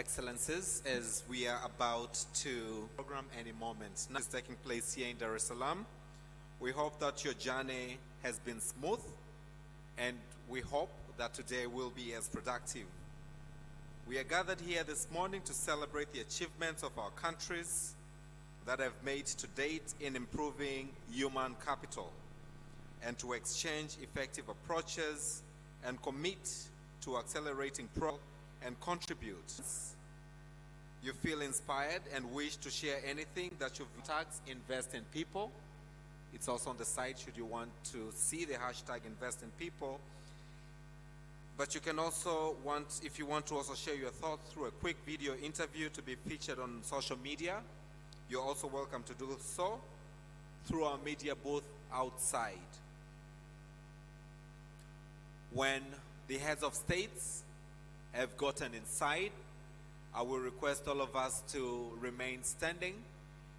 Excellencies, as we are about to program any moment. Now is taking place here in Dar es Salaam. We hope that your journey has been smooth, and we hope that today will be as productive. We are gathered here this morning to celebrate the achievements of our countries that have made to date in improving human capital, and to exchange effective approaches and commit to accelerating progress and contribute. You feel inspired and wish to share anything that you've tagged Invest in People. It's also on the site should you want to see the hashtag Invest in People. But you can also if you want to also share your thoughts through a quick video interview to be featured on social media, you're also welcome to do so through our media booth outside. When the heads of states have gotten inside, I will request all of us to remain standing,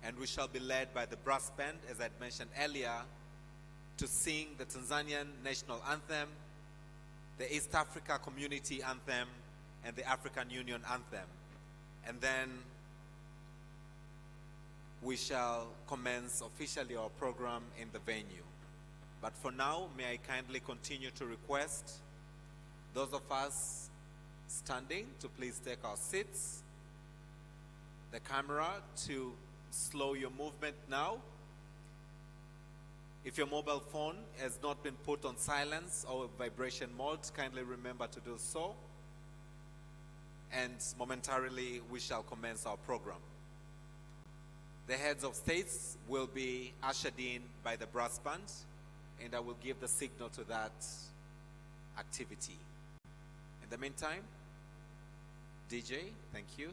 and we shall be led by the brass band, as I mentioned earlier, to sing the Tanzanian national anthem, the East Africa Community Anthem, and the African Union Anthem. And then we shall commence officially our program in the venue. But for now, may I kindly continue to request those of us standing to please take our seats. The camera to slow your movement now. If your mobile phone has not been put on silence or vibration mode, kindly remember to do so. And momentarily we shall commence our program. The heads of states will be ushered in by the brass band, and I will give the signal to that activity. In the meantime, DJ, thank you.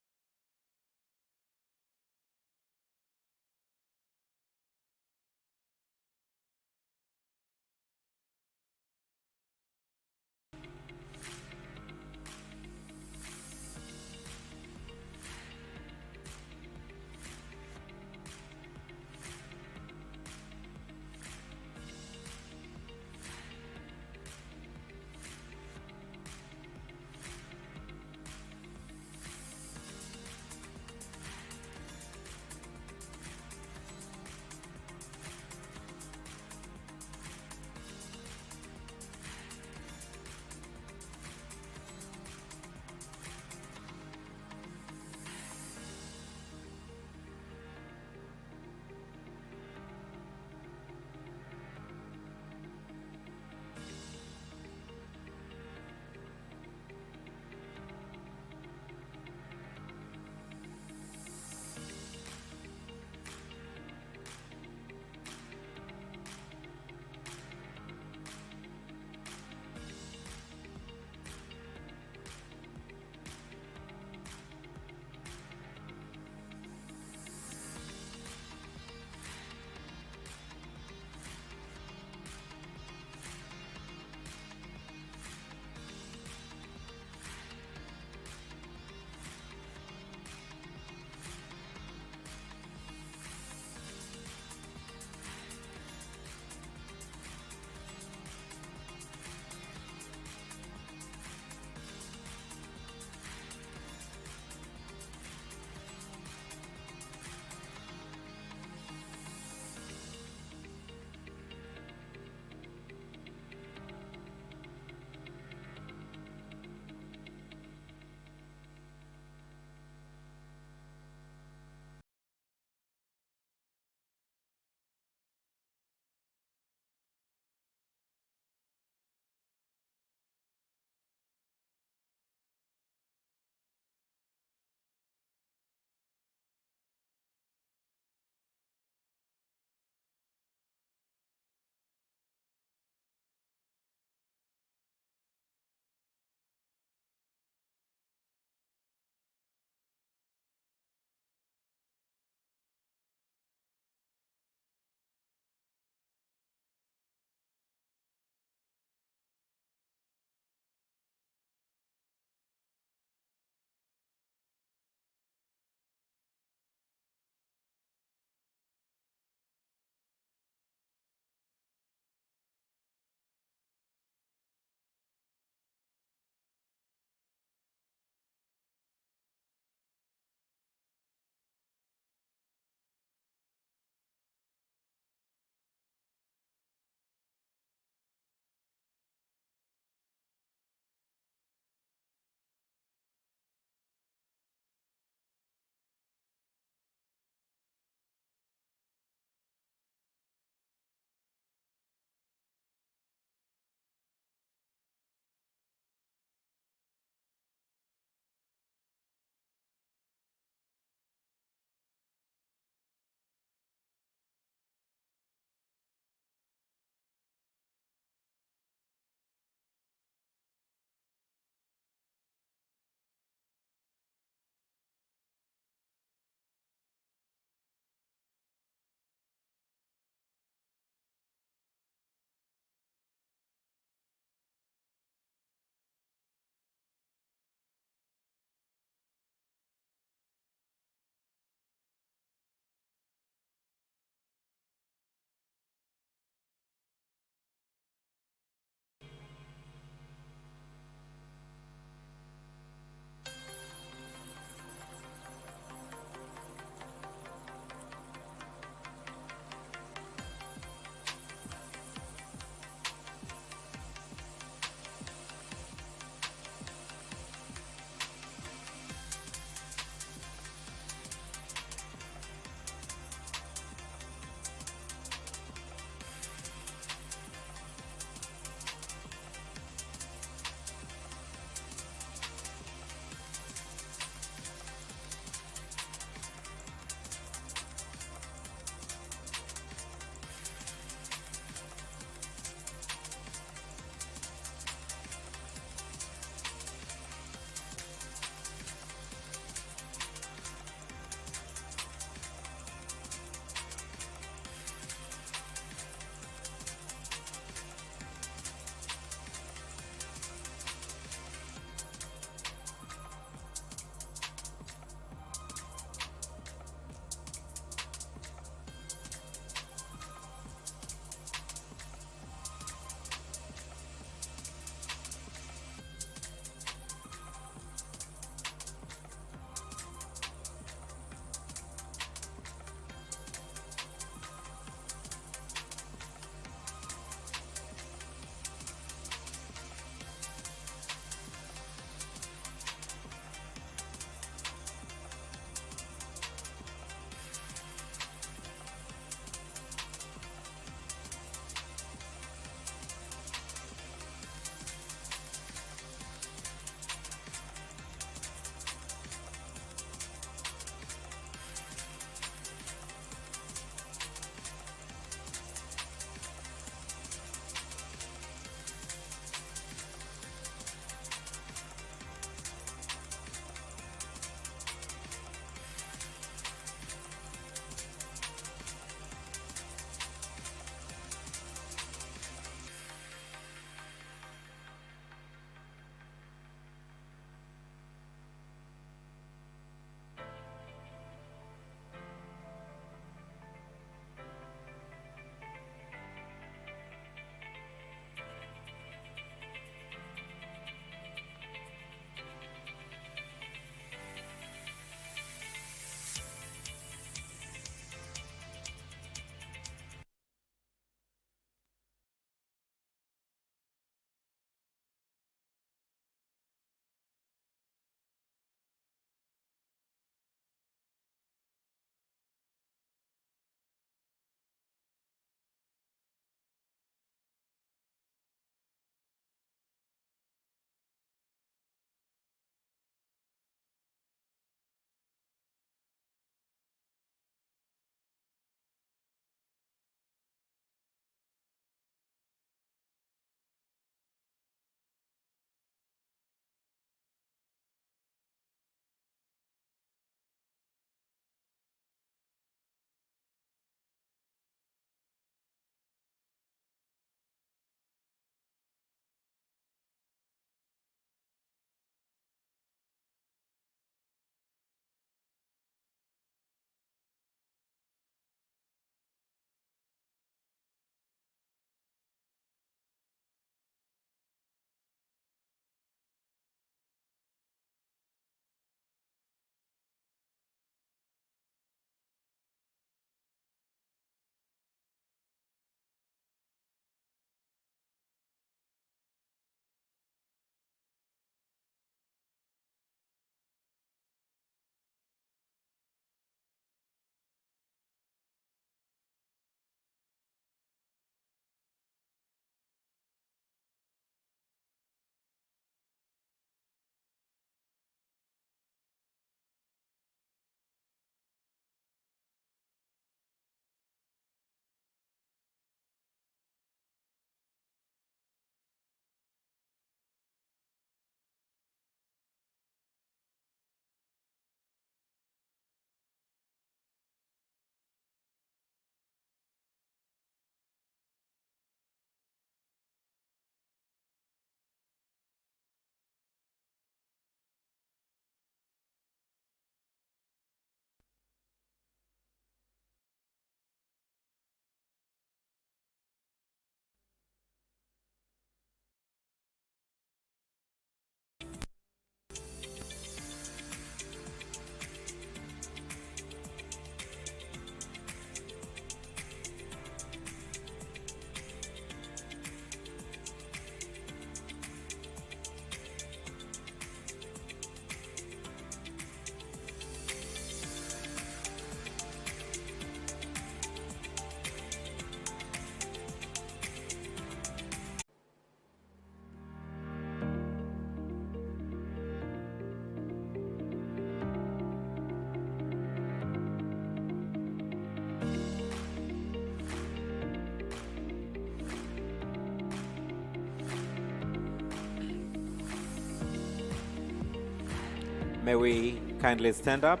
May we kindly stand up,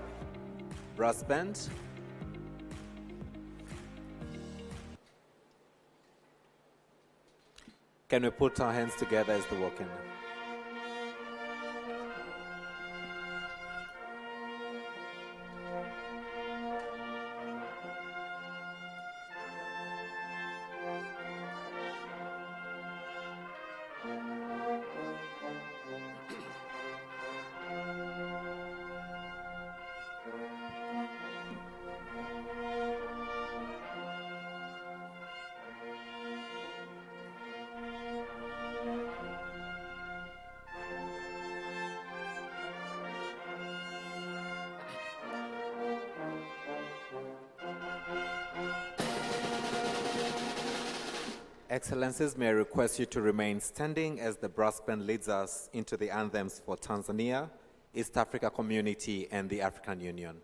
brass band. Can we put our hands together as they walk in? Excellencies, may I request you to remain standing as the brass band leads us into the anthems for Tanzania, East Africa Community, and the African Union.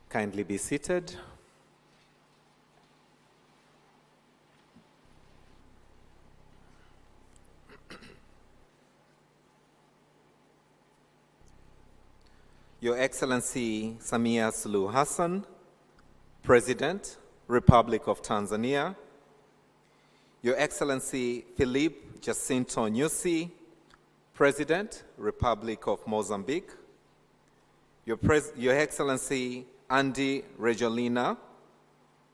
Kindly be seated. Your Excellency Samia Suluhu Hassan, President, Republic of Tanzania. Your Excellency Filipe Jacinto Nyusi, President, Republic of Mozambique. Your Excellency Andy Rajoelina,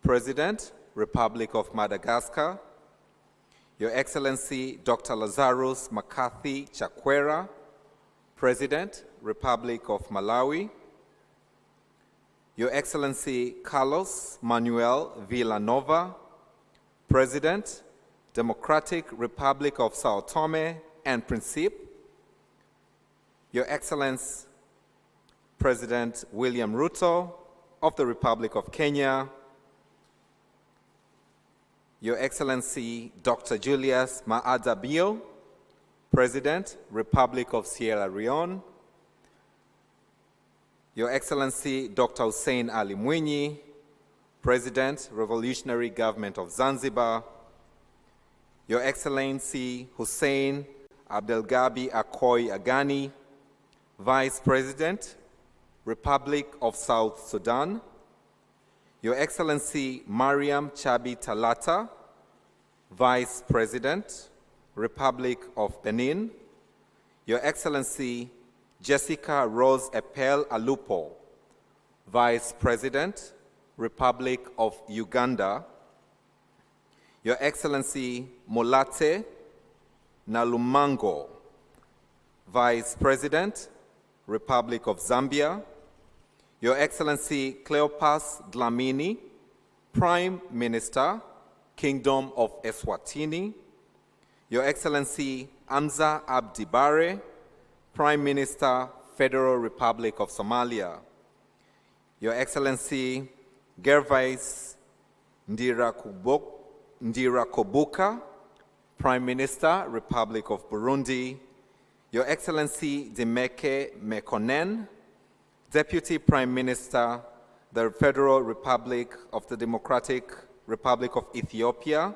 President, Republic of Madagascar. Your Excellency Dr. Lazarus Makathi Chakwera, President, Republic of Malawi. Your Excellency Carlos Manuel Villanova, President, Democratic Republic of Sao Tome and Principe. Your Excellency President William Ruto of the Republic of Kenya. Your Excellency Dr. Julius Maada Bio, President, Republic of Sierra Leone. Your Excellency Dr. Hussein Ali Mwinyi, President, Revolutionary Government of Zanzibar. Your Excellency Hussein Abdelgabi Akoy Agani, Vice President, Republic of South Sudan. Your Excellency Mariam Chabi Talata, Vice President, Republic of Benin. Your Excellency Jessica Rose Epel Alupo, Vice President, Republic of Uganda. Your Excellency Molate Nalumango, Vice President, Republic of Zambia. Your Excellency Cleopas Dlamini, Prime Minister, Kingdom of Eswatini. Your Excellency Amza Abdi Bare, Prime Minister, Federal Republic of Somalia. Your Excellency Gervais Ndirakobuka, Prime Minister, Republic of Burundi. Your Excellency Dimeke Mekonnen, Deputy Prime Minister, the Federal Republic of the Democratic Republic of Ethiopia.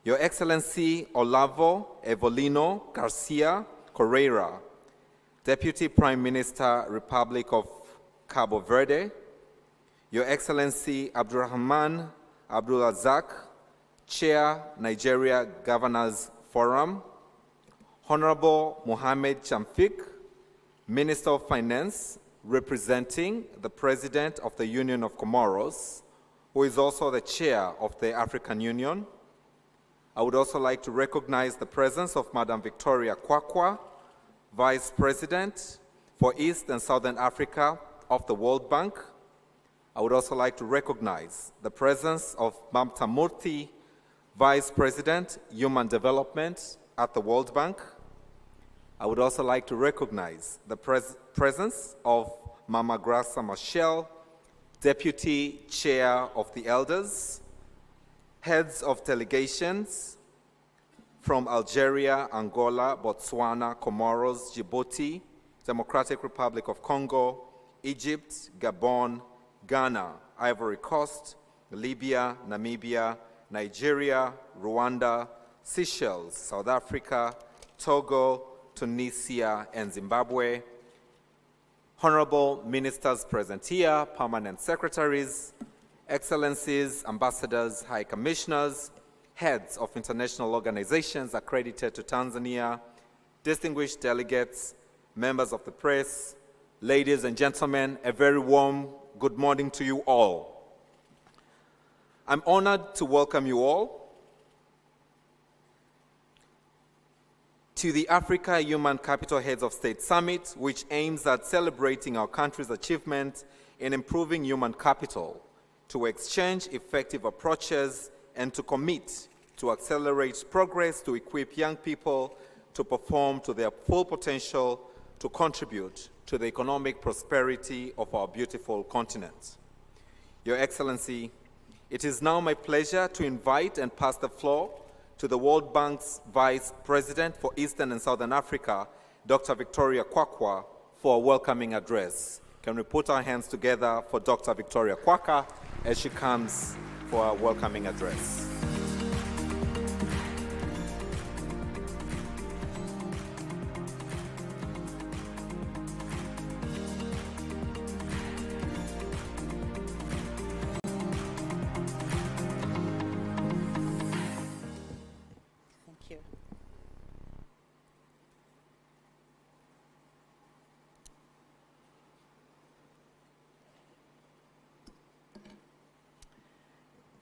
Your Excellency Olavo Evolino Garcia Correira, Deputy Prime Minister, Republic of Cabo Verde. Your Excellency Abdurrahman Abdulrazak, Chair, Nigeria Governors Forum. Honorable Mohamed Chamfik, Minister of Finance, representing the President of the Union of Comoros, who is also the Chair of the African Union. I would also like to recognize the presence of Madam Victoria Kwakwa, Vice President for East and Southern Africa of the World Bank. I would also like to recognize the presence of Mamta Murthy, Vice President, Human Development at the World Bank. I would also like to recognize the presence of Mama Graça Machel, Deputy Chair of the Elders, heads of delegations from Algeria, Angola, Botswana, Comoros, Djibouti, Democratic Republic of Congo, Egypt, Gabon, Ghana, Ivory Coast, Libya, Namibia, Nigeria, Rwanda, Seychelles, South Africa, Togo, Tunisia, and Zimbabwe. Honorable Ministers present here, Permanent Secretaries, Excellencies, Ambassadors, High Commissioners, heads of international organizations accredited to Tanzania, distinguished delegates, members of the press, ladies and gentlemen, a very warm good morning to you all. I'm honored to welcome you all to the Africa Human Capital Heads of State Summit, which aims at celebrating our country's achievement in improving human capital, to exchange effective approaches, and to commit to accelerate progress to equip young people to perform to their full potential to contribute to the economic prosperity of our beautiful continent. Your Excellency, it is now my pleasure to invite and pass the floor to the World Bank's Vice President for Eastern and Southern Africa, Dr. Victoria Kwakwa, for a welcoming address. Can we put our hands together for Dr. Victoria Kwaka as she comes for a welcoming address?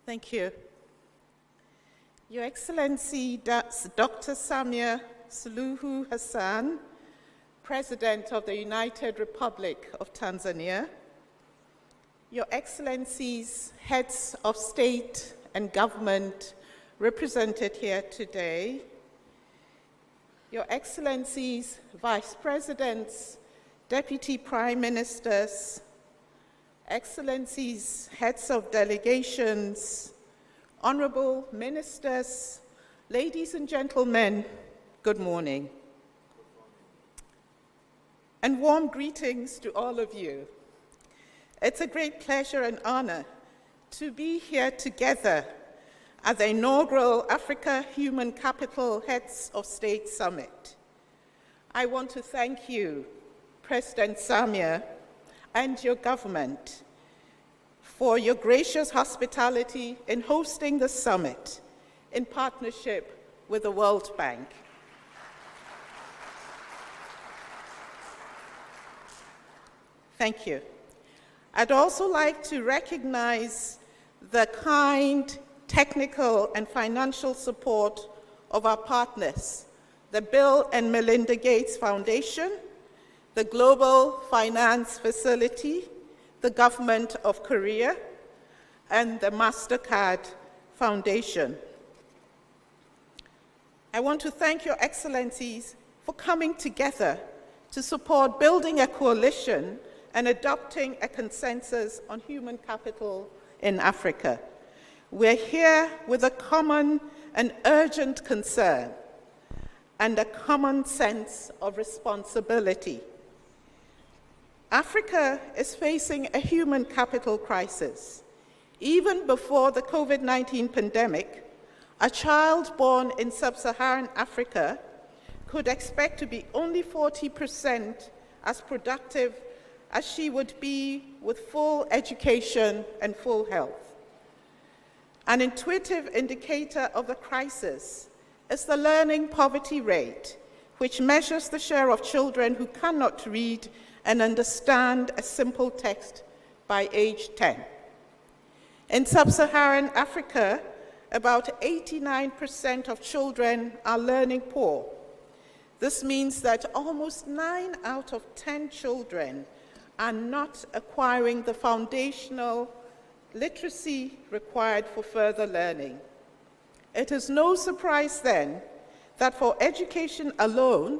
Thank you. Your Excellency, Dr. Samia Suluhu Hassan, President of the United Republic of Tanzania, Your Excellencies, Heads of State and Government represented here today, Your Excellencies, Vice Presidents, Deputy Prime Ministers, Excellencies, Heads of Delegations, Honorable Ministers, ladies and gentlemen, good morning. And warm greetings to all of you. It's a great pleasure and honor to be here together at the inaugural Africa Human Capital Heads of State Summit. I want to thank you, President Samia, and your government for your gracious hospitality in hosting the summit in partnership with the World Bank. Thank you. I'd also like to recognize the kind technical and financial support of our partners, the Bill and Melinda Gates Foundation, the Global Finance Facility, the Government of Korea, and the MasterCard Foundation. I want to thank Your Excellencies for coming together to support building a coalition and adopting a consensus on human capital in Africa. We're here with a common and urgent concern and a common sense of responsibility. Africa is facing a human capital crisis. Even before the COVID-19 pandemic, a child born in sub-Saharan Africa could expect to be only 40% as productive as she would be with full education and full health. An intuitive indicator of the crisis is the learning poverty rate, which measures the share of children who cannot read and understand a simple text by age 10. In sub-Saharan Africa, about 89% of children are learning poor. This means that almost 9 out of 10 children are not acquiring the foundational literacy required for further learning. It is no surprise then that for education alone,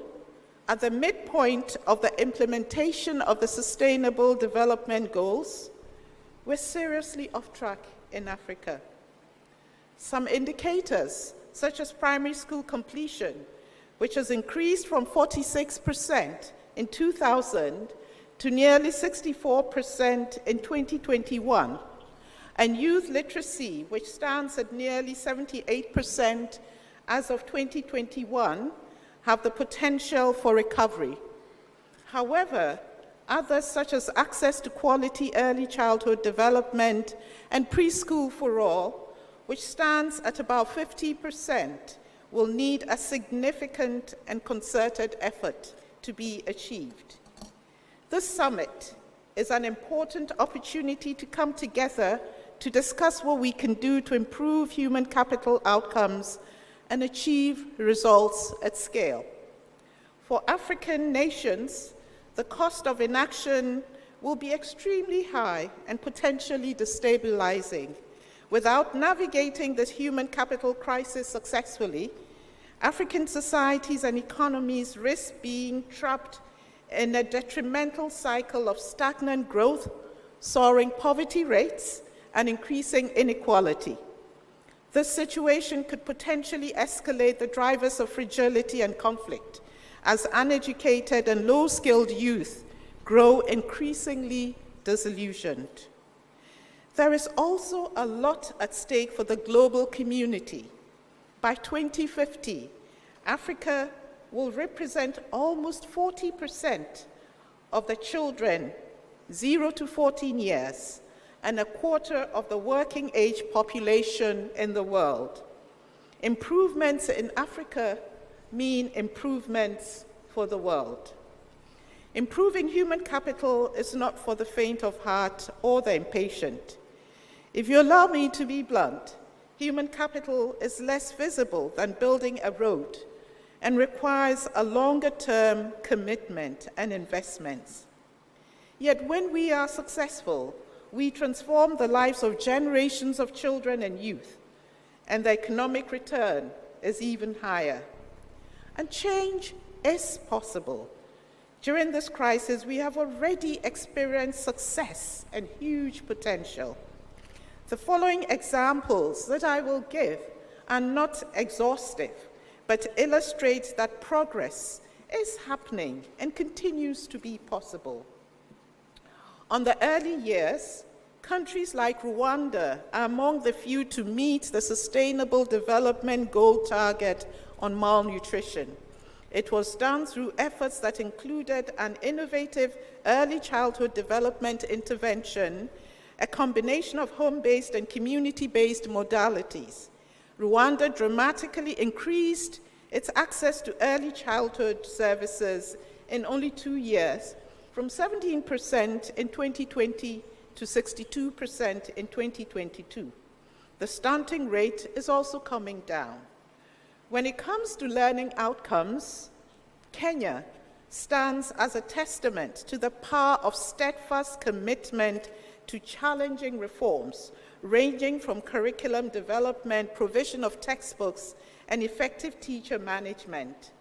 at the midpoint of the implementation of the Sustainable Development Goals, we're seriously off track in Africa. Some indicators, such as primary school completion, which has increased from 46% in 2000 to nearly 64% in 2021, and youth literacy, which stands at nearly 78% as of 2021, have the potential for recovery. However, others such as access to quality early childhood development and preschool for all, which stands at about 50%, will need a significant and concerted effort to be achieved. This summit is an important opportunity to come together to discuss what we can do to improve human capital outcomes and achieve results at scale. For African nations, the cost of inaction will be extremely high and potentially destabilizing. Without navigating this human capital crisis successfully, African societies and economies risk being trapped in a detrimental cycle of stagnant growth, soaring poverty rates, and increasing inequality. This situation could potentially escalate the drivers of fragility and conflict, as uneducated and low-skilled youth grow increasingly disillusioned. There is also a lot at stake for the global community. By 2050, Africa will represent almost 40% of the children 0 to 14 years and a quarter of the working age population in the world. Improvements in Africa mean improvements for the world. Improving human capital is not for the faint of heart or the impatient. If you allow me to be blunt, human capital is less visible than building a road and requires a longer-term commitment and investments. Yet when we are successful, we transform the lives of generations of children and youth, and the economic return is even higher. And change is possible. During this crisis, we have already experienced success and huge potential. The following examples that I will give are not exhaustive, but illustrate that progress is happening and continues to be possible. On the early years, countries like Rwanda are among the few to meet the Sustainable Development Goal target on malnutrition. It was done through efforts that included an innovative early childhood development intervention, a combination of home-based and community-based modalities. Rwanda dramatically increased its access to early childhood services in only 2 years, from 17% in 2020 to 62% in 2022. The stunting rate is also coming down. When it comes to learning outcomes, Kenya stands as a testament to the power of steadfast commitment to challenging reforms, ranging from curriculum development, provision of textbooks, and effective teacher management.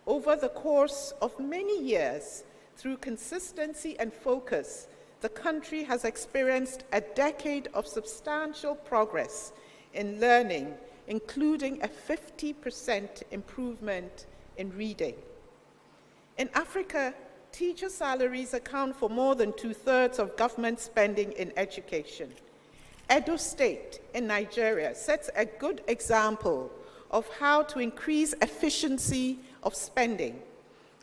Over the course of many years, through consistency and focus, the country has experienced a decade of substantial progress in learning, including a 50% improvement in reading. In Africa, teacher salaries account for more than 2/3 of government spending in education. Edo State in Nigeria sets a good example of how to increase efficiency of spending,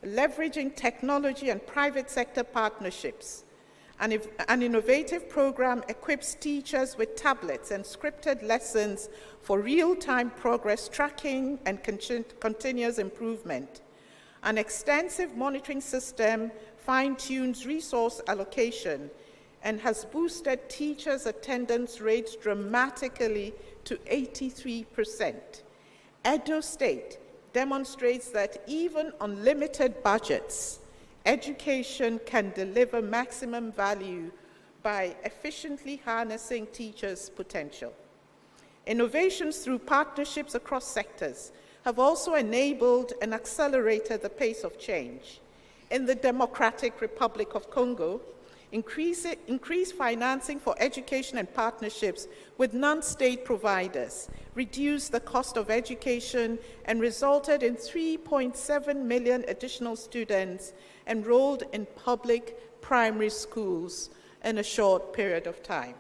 leveraging technology and private sector partnerships. An innovative program equips teachers with tablets and scripted lessons for real-time progress tracking and continuous improvement. An extensive monitoring system fine-tunes resource allocation and has boosted teachers' attendance rates dramatically to 83%. Edo State demonstrates that even on limited budgets, education can deliver maximum value by efficiently harnessing teachers' potential. Innovations through partnerships across sectors have also enabled and accelerated the pace of change. In the Democratic Republic of Congo, increased financing for education and partnerships with non-state providers reduced the cost of education and resulted in 3.7 million additional students enrolled in public primary schools in a short period of time.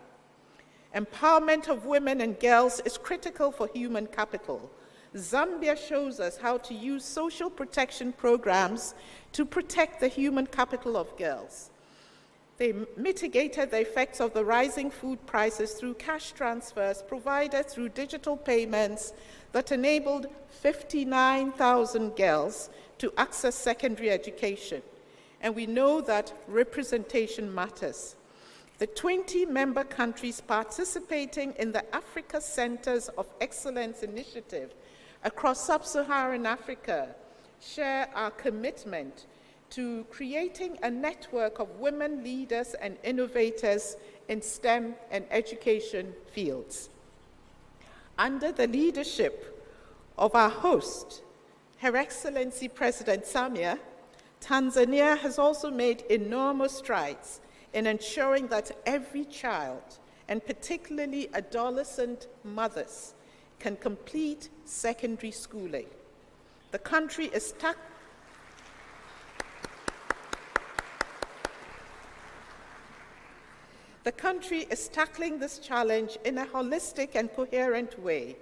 Empowerment of women and girls is critical for human capital. Zambia shows us how to use social protection programs to protect the human capital of girls. They mitigated the effects of the rising food prices through cash transfers provided through digital payments that enabled 59,000 girls to access secondary education. And we know that representation matters. The 20 member countries participating in the Africa Centers of Excellence initiative across sub-Saharan Africa share our commitment to creating a network of women leaders and innovators in STEM and education fields. Under the leadership of our host, Her Excellency President Samia, Tanzania has also made enormous strides in ensuring that every child, and particularly adolescent mothers, can complete secondary schooling. The country is The country is tackling this challenge in a holistic and coherent way.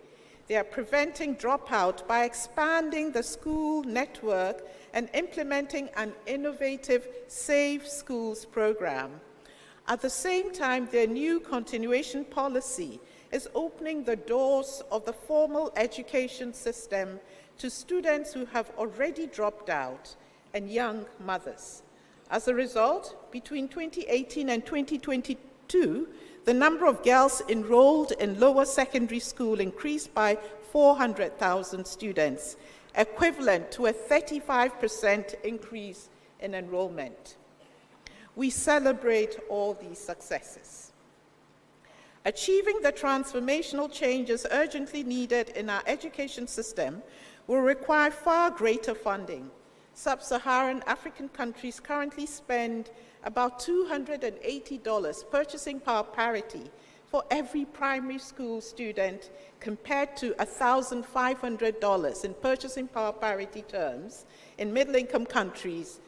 They are preventing dropout by expanding the school network and implementing an innovative Safe Schools program. At the same time, their new continuation policy is opening the doors of the formal education system to students who have already dropped out and young mothers. As a result, between 2018 and 2022, the number of girls enrolled in lower secondary school increased by 400,000 students, equivalent to a 35% increase in enrollment. We celebrate all these successes. Achieving the transformational changes urgently needed in our education system will require far greater funding. Sub-Saharan African countries currently spend about $280 purchasing power parity for every primary school student, compared to $1,500 in purchasing power parity terms in middle-income countries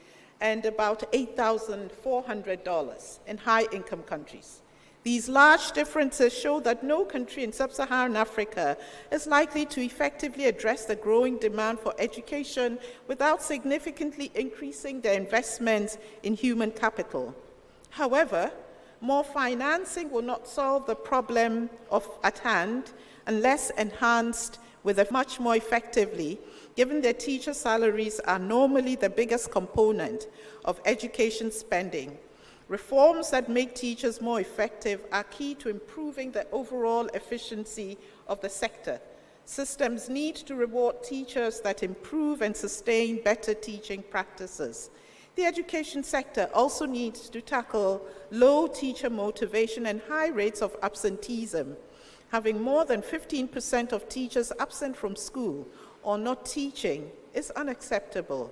and about $8,400 in high-income countries. These large differences show that no country in sub-Saharan Africa is likely to effectively address the growing demand for education without significantly increasing their investments in human capital. However, more financing will not solve the problem at hand unless enhanced with a much more effectively, given that teacher salaries are normally the biggest component of education spending. Reforms that make teachers more effective are key to improving the overall efficiency of the sector. Systems need to reward teachers that improve and sustain better teaching practices. The education sector also needs to tackle low teacher motivation and high rates of absenteeism. Having more than 15% of teachers absent from school or not teaching is unacceptable.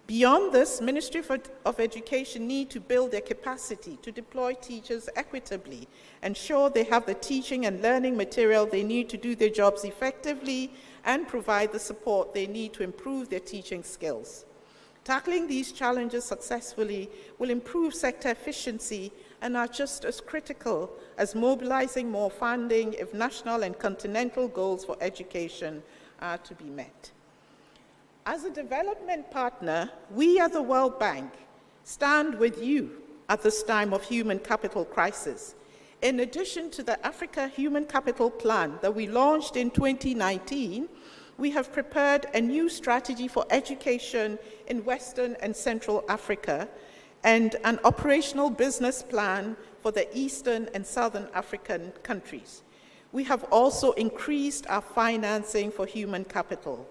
Beyond this, Ministry of Education need to build their capacity to deploy teachers equitably, ensure they have the teaching and learning material they need to do their jobs effectively, and provide the support they need to improve their teaching skills. Tackling these challenges successfully will improve sector efficiency and are just as critical as mobilizing more funding if national and continental goals for education are to be met. As a development partner, we at the World Bank stand with you at this time of human capital crisis. In addition to the Africa Human Capital Plan that we launched in 2019, we have prepared a new strategy for education in Western and Central Africa and an operational business plan for the Eastern and Southern African countries. We have also increased our financing for human capital.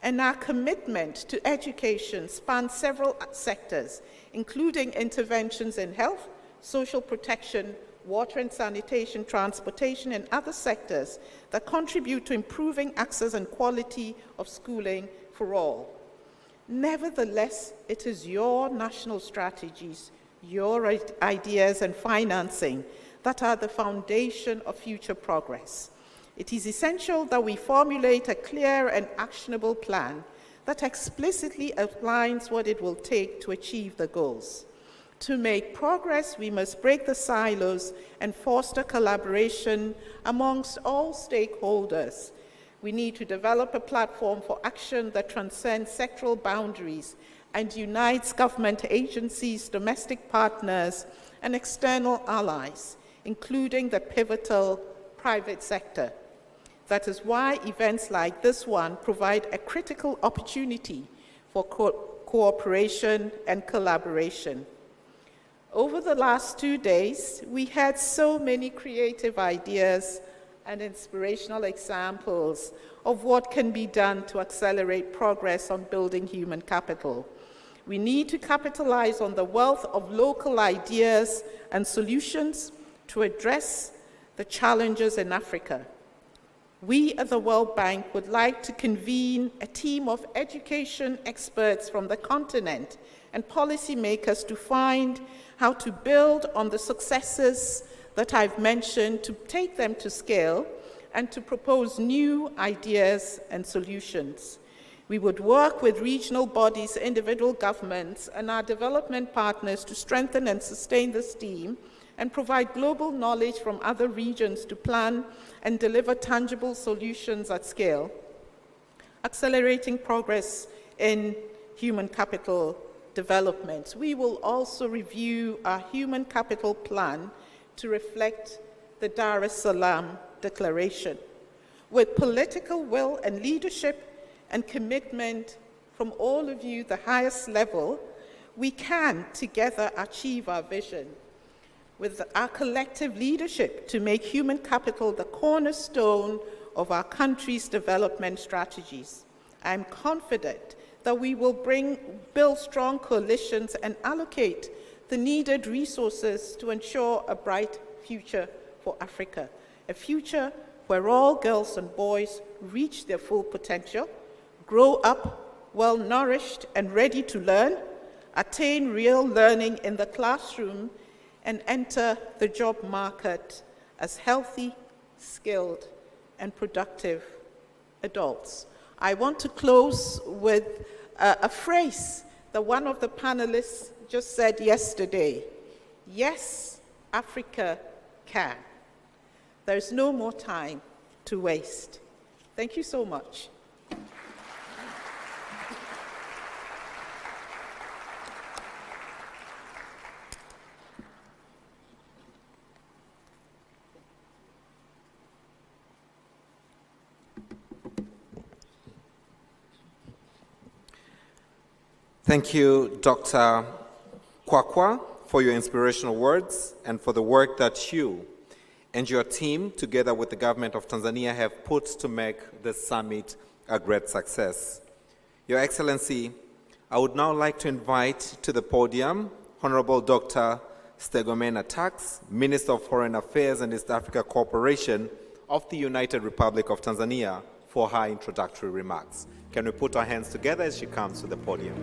And our commitment to education spans several sectors, including interventions in health, social protection, water and sanitation, transportation, and other sectors that contribute to improving access and quality of schooling for all. Nevertheless, it is your national strategies, your ideas and financing that are the foundation of future progress. It is essential that we formulate a clear and actionable plan that explicitly outlines what it will take to achieve the goals. To make progress, we must break the silos and foster collaboration amongst all stakeholders. We need to develop a platform for action that transcends sectoral boundaries and unites government agencies, domestic partners, and external allies, including the pivotal private sector. That is why events like this one provide a critical opportunity for cooperation and collaboration. Over the last 2 days, we had so many creative ideas and inspirational examples of what can be done to accelerate progress on building human capital. We need to capitalize on the wealth of local ideas and solutions to address the challenges in Africa. We at the World Bank would like to convene a team of education experts from the continent and policymakers to find how to build on the successes that I've mentioned, to take them to scale, and to propose new ideas and solutions. We would work with regional bodies, individual governments, and our development partners to strengthen and sustain this team and provide global knowledge from other regions to plan and deliver tangible solutions at scale, accelerating progress in human capital development. We will also review our human capital plan to reflect the Dar es Salaam Declaration. With political will and leadership and commitment from all of you, the highest level, we can together achieve our vision with our collective leadership to make human capital the cornerstone of our country's development strategies. I'm confident that we will build strong coalitions and allocate the needed resources to ensure a bright future for Africa, a future where all girls and boys reach their full potential, grow up well-nourished and ready to learn, attain real learning in the classroom, and enter the job market as healthy, skilled, and productive adults. I want to close with a phrase that one of the panelists just said yesterday. Yes, Africa can. There's no more time to waste. Thank you so much. Thank you, Dr. Kwakwa, for your inspirational words and for the work that you and your team, together with the government of Tanzania, have put to make this summit a great success. Your Excellency, I would now like to invite to the podium Honorable Dr. 𝙏𝙘𝙖𝙣𝙠 𝙔𝙤𝙘𝙝, Minister of Foreign Affairs and East Africa Cooperation of the United Republic of Tanzania, for her introductory remarks. Can we put our hands together as she comes to the podium?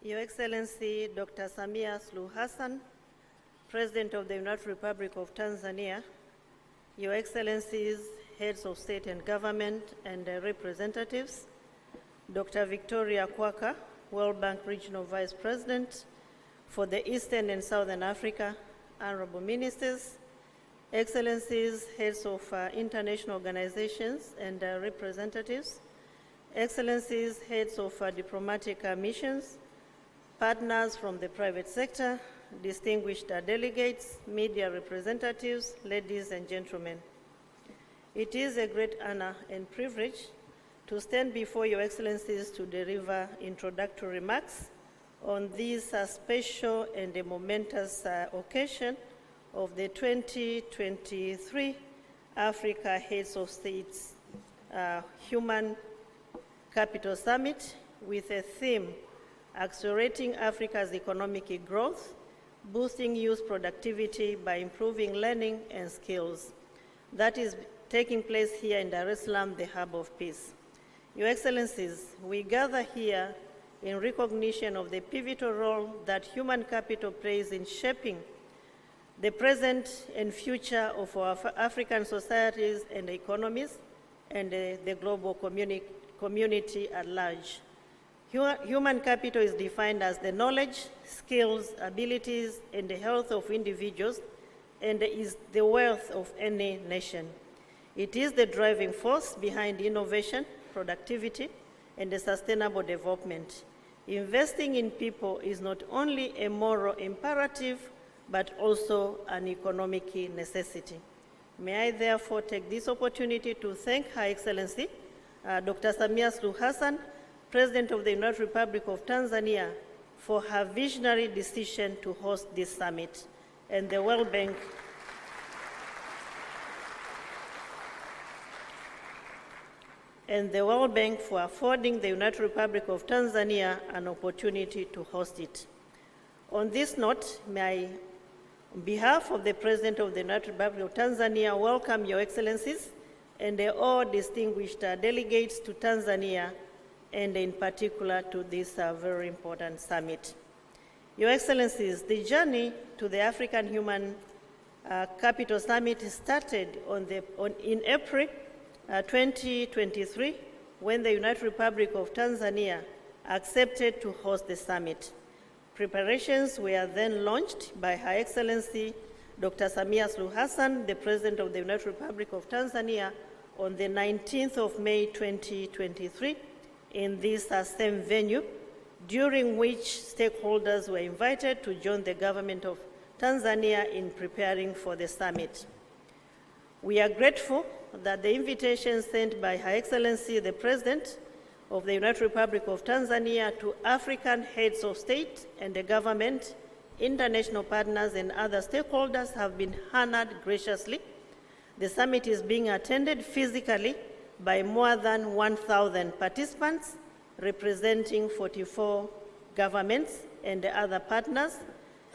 Your Excellency, Dr. Samia Suluhu Hassan, President of the United Republic of Tanzania, Your Excellencies, Heads of State and Government and representatives, Dr. Victoria Kwakwa, World Bank Regional Vice President for the Eastern and Southern Africa, Honorable Ministers, Excellencies, Heads of international organizations and representatives, Excellencies, Heads of diplomatic missions, partners from the private sector, distinguished delegates, media representatives, ladies and gentlemen. It is a great honor and privilege to stand before Your Excellencies to deliver introductory remarks on this special and a momentous occasion of the 2023 Africa Heads of States Human Capital Summit with a theme, Accelerating Africa's Economic Growth, Boosting Youth Productivity by Improving Learning and Skills. That is taking place here in Dar es Salaam, the hub of peace. Your Excellencies, we gather here in recognition of the pivotal role that human capital plays in shaping the present and future of our African societies and economies and the global community at large. Human capital is defined as the knowledge, skills, abilities, and the health of individuals, and is the wealth of any nation. It is the driving force behind innovation, productivity, and the sustainable development. Investing in people is not only a moral imperative, but also an economic necessity. May I therefore take this opportunity to thank Her Excellency, Dr. Samia Suluhu Hassan, President of the United Republic of Tanzania, for her visionary decision to host this summit, and the World Bank for affording the United Republic of Tanzania an opportunity to host it. On this note, may I, on behalf of the President of the United Republic of Tanzania, welcome Your Excellencies and all distinguished delegates to Tanzania and in particular to this very important summit. Your Excellencies, the journey to the African Human Capital Summit started in April 2023, when the United Republic of Tanzania accepted to host the summit. Preparations were then launched by Her Excellency Dr. Samia Suluhu Hassan, the President of the United Republic of Tanzania, on the 19th of May 2023 in this same venue, during which stakeholders were invited to join the government of Tanzania in preparing for the summit. We are grateful that the invitation sent by Her Excellency the President of the United Republic of Tanzania to African heads of state and the government, international partners, and other stakeholders have been honored graciously. The summit is being attended physically by more than 1,000 participants, representing 44 governments and other partners,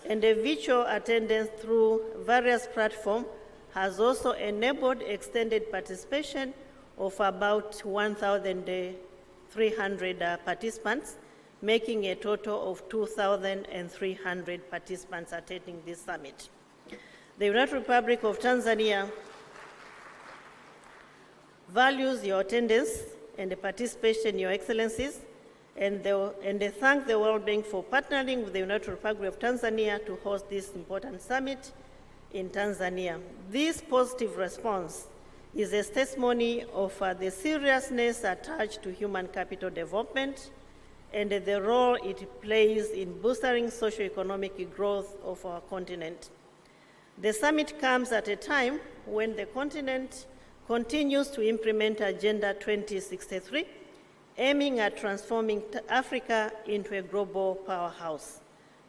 and a virtual attendance through various platforms has also enabled extended participation of about 1,300 participants, making a total of 2,300 participants attending this summit. The United Republic of Tanzania values your attendance and the participation, Your Excellencies, and they thank the World Bank for partnering with the United Republic of Tanzania to host this important summit in Tanzania. This positive response is a testimony of the seriousness attached to human capital development and the role it plays in boosting socio-economic growth of our continent. The summit comes at a time when the continent continues to implement Agenda 2063, aiming at transforming Africa into a global powerhouse.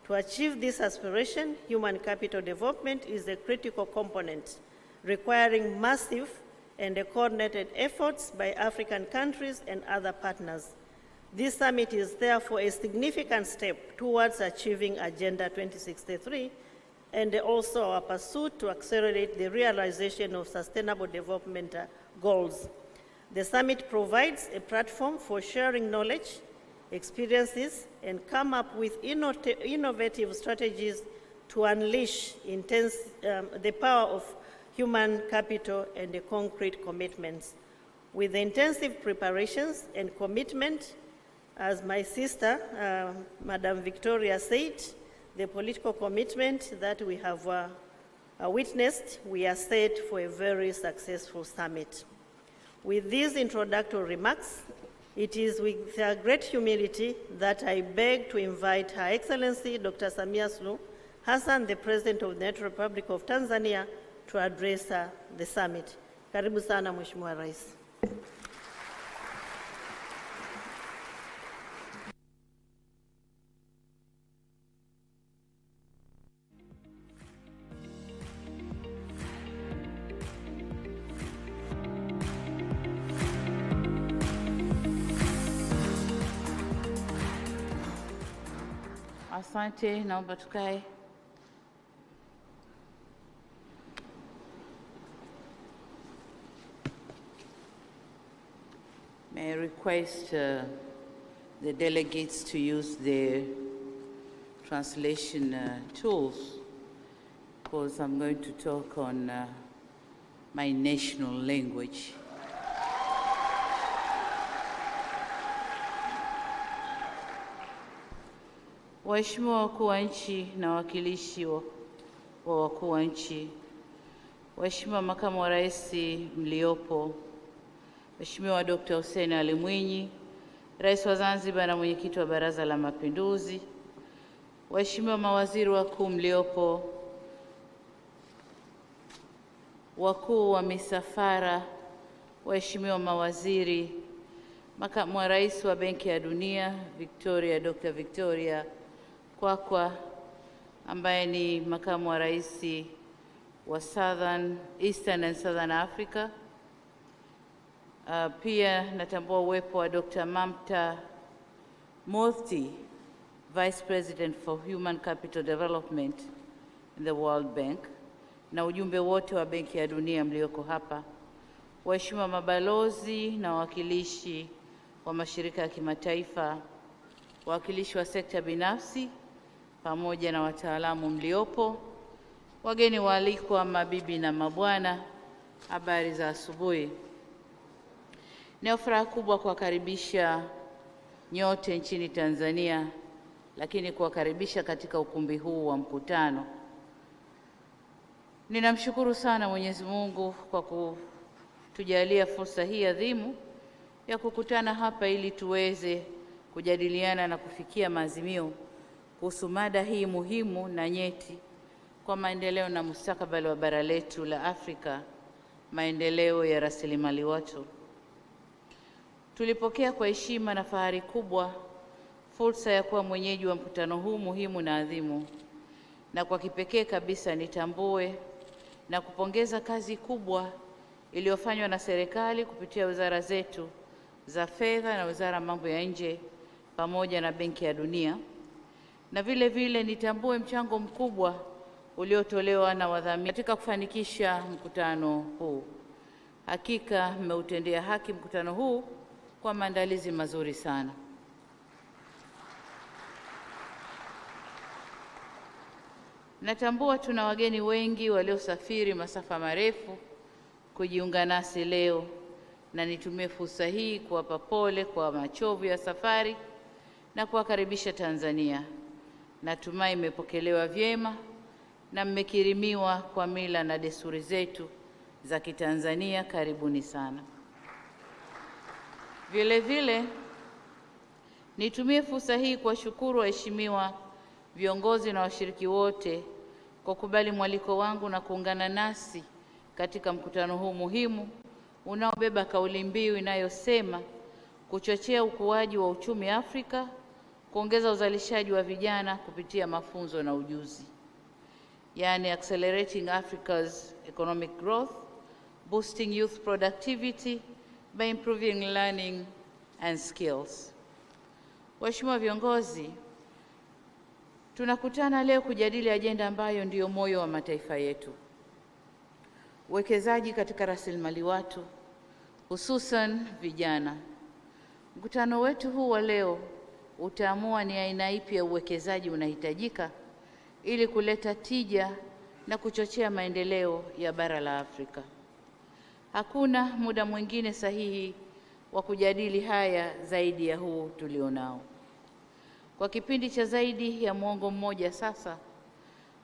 To achieve this aspiration, human capital development is a critical component, requiring massive and coordinated efforts by African countries and other partners. This summit is therefore a significant step towards achieving Agenda 2063 and also our pursuit to accelerate the realization of sustainable development goals. The summit provides a platform for sharing knowledge, experiences, and come up with innovative strategies to unleash the power of human capital and the concrete commitments. With the intensive preparations and commitment, as my sister, Madam Victoria said, the political commitment that we have witnessed, we are set for a very successful summit. With these introductory remarks, it is with great humility that I beg to invite Her Excellency Dr. Samia Suluhu Hassan, the President of the United Republic of Tanzania, to address the summit. Karibu sana, Mheshimiwa Rais. Asante, naomba tukae. May I request the delegates to use their translation tools, because I'm going to talk on my national language. Waheshimiwa wakuu wa nchi na wawakilishi wa wakuu wa nchi, Waheshimiwa makamu wa rais mliopo, Mheshimiwa Dr. Hussein Ali Mwinyi, Rais wa Zanzibar na mwenyekiti wa Baraza la Mapinduzi, Waheshimiwa mawaziri wakuu mliopo, wakuu wa misafara, Waheshimiwa mawaziri, makamu wa rais wa Benki ya Dunia Dr. Victoria Kwakwa, ambaye ni makamu wa rais wa Eastern and Southern Africa. Pia natambua uwepo wa Dr. Mamta Murthy, Vice President for Human Capital Development in the World Bank, na ujumbe wote wa Benki ya Dunia mlioko hapa, waheshimiwa mabalozi na wawakilishi wa mashirika ya kimataifa, wawakilishi wa sekta binafsi, pamoja na wataalamu mliopo, wageni waalikwa, mabibi na mabwana, habari za asubuhi. Ni furaha kubwa kuwakaribisha nyote nchini Tanzania, lakini kuwakaribisha katika ukumbi huu wa mkutano. Ninamshukuru sana Mwenyezi Mungu kwa kutujalia fursa hii adhimu ya kukutana hapa ili tuweze kujadiliana na kufikia maazimio kuhusu mada hii muhimu na nyeti kwa maendeleo na mustakabali wa bara letu la Afrika, maendeleo ya rasilimali watu. Tulipokea kwa heshima na fahari kubwa fursa ya kuwa mwenyeji wa mkutano huu muhimu na adhimu, na kwa kipekee kabisa nitambue na kupongeza kazi kubwa iliyofanywa na serikali kupitia wizara zetu za fedha na wizara ya mambo ya nje pamoja na Benki ya Dunia, na vile vile nitambue mchango mkubwa uliotolewa na wadhamini katika kufanikisha mkutano huu. Hakika mmeutendea haki mkutano huu kwa maandalizi mazuri sana. Natambua tuna wageni wengi waliosafiri masafa marefu kujiunga nasi leo, na nitumie fursa hii kuwapa pole kwa machovu ya safari na kuwakaribisha Tanzania. Natumai mmepokelewa vyema na mmekirimiwa kwa mila na desturi zetu za Kitanzania. Karibuni sana. Vile vile nitumie fursa hii kuwashukuru waheshimiwa viongozi na washiriki wote kwa kubali mwaliko wangu na kuungana nasi katika mkutano huu muhimu unaobeba kauli mbiu inayosema kuchochea ukuaji wa uchumi Afrika, kuongeza uzalishaji wa vijana kupitia mafunzo na ujuzi, yani accelerating Africa's economic growth, boosting youth productivity by improving learning and skills. Waheshimiwa viongozi, tunakutana leo kujadili ajenda ambayo ndiyo moyo wa mataifa yetu: uwekezaji katika rasilimali watu, hususan vijana. Mkutano wetu huu wa leo utaamua ni aina ipi ya uwekezaji unahitajika ili kuleta tija na kuchochea maendeleo ya bara la Afrika. Hakuna muda mwingine sahihi wa kujadili haya zaidi ya huu tulionao. Kwa kipindi cha zaidi ya muongo mmoja sasa,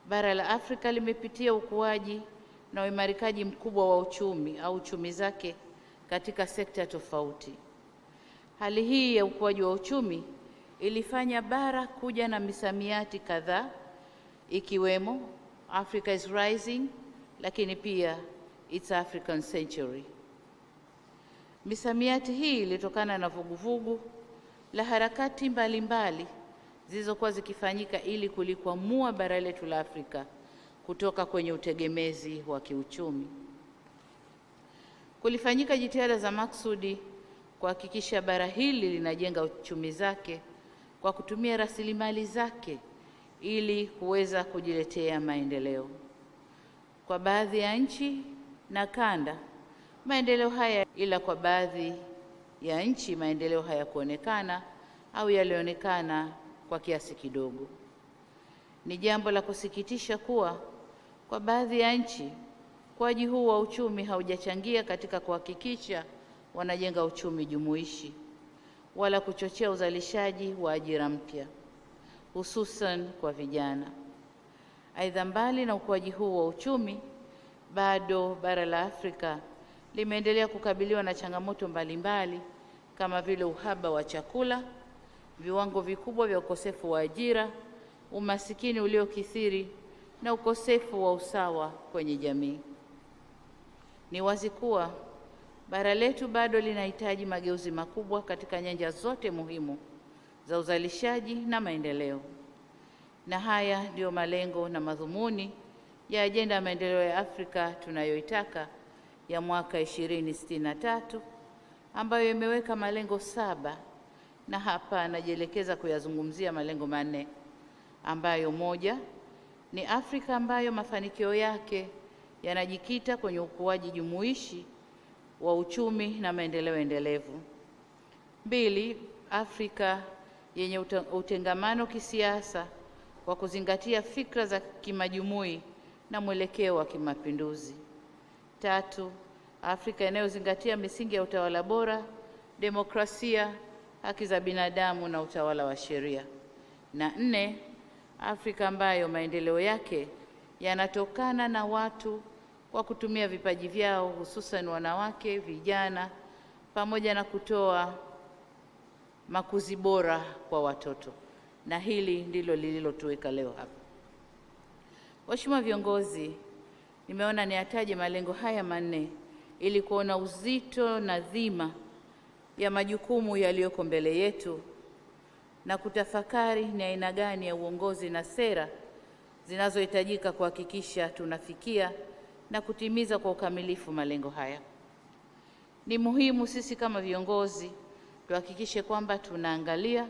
bara la Afrika limepitia ukuaji na uimarikaji mkubwa wa uchumi au chumi zake katika sekta tofauti. Hali hii ya ukuaji wa uchumi ilifanya bara kuja na misamiati kadhaa, ikiwemo Africa is rising, lakini pia it's African century. Misamiati hii ilitokana na vuguvugu la harakati mbalimbali zilizokuwa zikifanyika ili kulikwamua bara letu la Afrika kutoka kwenye utegemezi wa kiuchumi. Kulifanyika jitihada za maksudi kuhakikisha bara hili linajenga uchumi zake kwa kutumia rasilimali zake ili kuweza kujiletea maendeleo. Kwa baadhi ya nchi na kanda, maendeleo haya, ila kwa baadhi ya nchi maendeleo haya kuonekana au yalionekana kwa kiasi kidogo. Ni jambo la kusikitisha kuwa kwa baadhi ya nchi ukuaji huu wa uchumi haujachangia katika kuhakikisha wanajenga uchumi jumuishi wala kuchochea uzalishaji wa ajira mpya, hususan kwa vijana. Aidha, mbali na ukuaji huu wa uchumi, bado bara la Afrika limeendelea kukabiliwa na changamoto mbalimbali kama vile uhaba wa chakula, viwango vikubwa vya ukosefu wa ajira, umasikini uliokithiri na ukosefu wa usawa kwenye jamii. Ni wazi kuwa bara letu bado linahitaji mageuzi makubwa katika nyanja zote muhimu za uzalishaji na maendeleo. Na haya ndiyo malengo na madhumuni ya ajenda ya maendeleo ya Afrika tunayoitaka ya mwaka 2063 ambayo imeweka malengo 7, na hapa najielekeza kuyazungumzia malengo 4 ambayo: moja, ni Afrika ambayo mafanikio yake yanajikita kwenye ukuaji jumuishi wa uchumi na maendeleo endelevu. 2, Afrika yenye utengamano kisiasa kwa kuzingatia fikra za kimajumui na mwelekeo wa kimapinduzi. 3, Afrika inayozingatia misingi ya utawala bora, demokrasia, haki za binadamu na utawala wa sheria. Na 4, Afrika ambayo maendeleo yake yanatokana na watu kwa kutumia vipaji vyao, hususan wanawake, vijana, pamoja na kutoa makuzi bora kwa watoto. Na hili ndilo lililotuweka leo hapa. Waheshimiwa viongozi, nimeona niyataje malengo haya manne ili kuona uzito na dhima ya majukumu yaliyoko mbele yetu na kutafakari ni aina gani ya uongozi na sera zinazohitajika kuhakikisha tunafikia na kutimiza kwa ukamilifu malengo haya. Ni muhimu sisi kama viongozi tuhakikishe kwamba tunaangalia,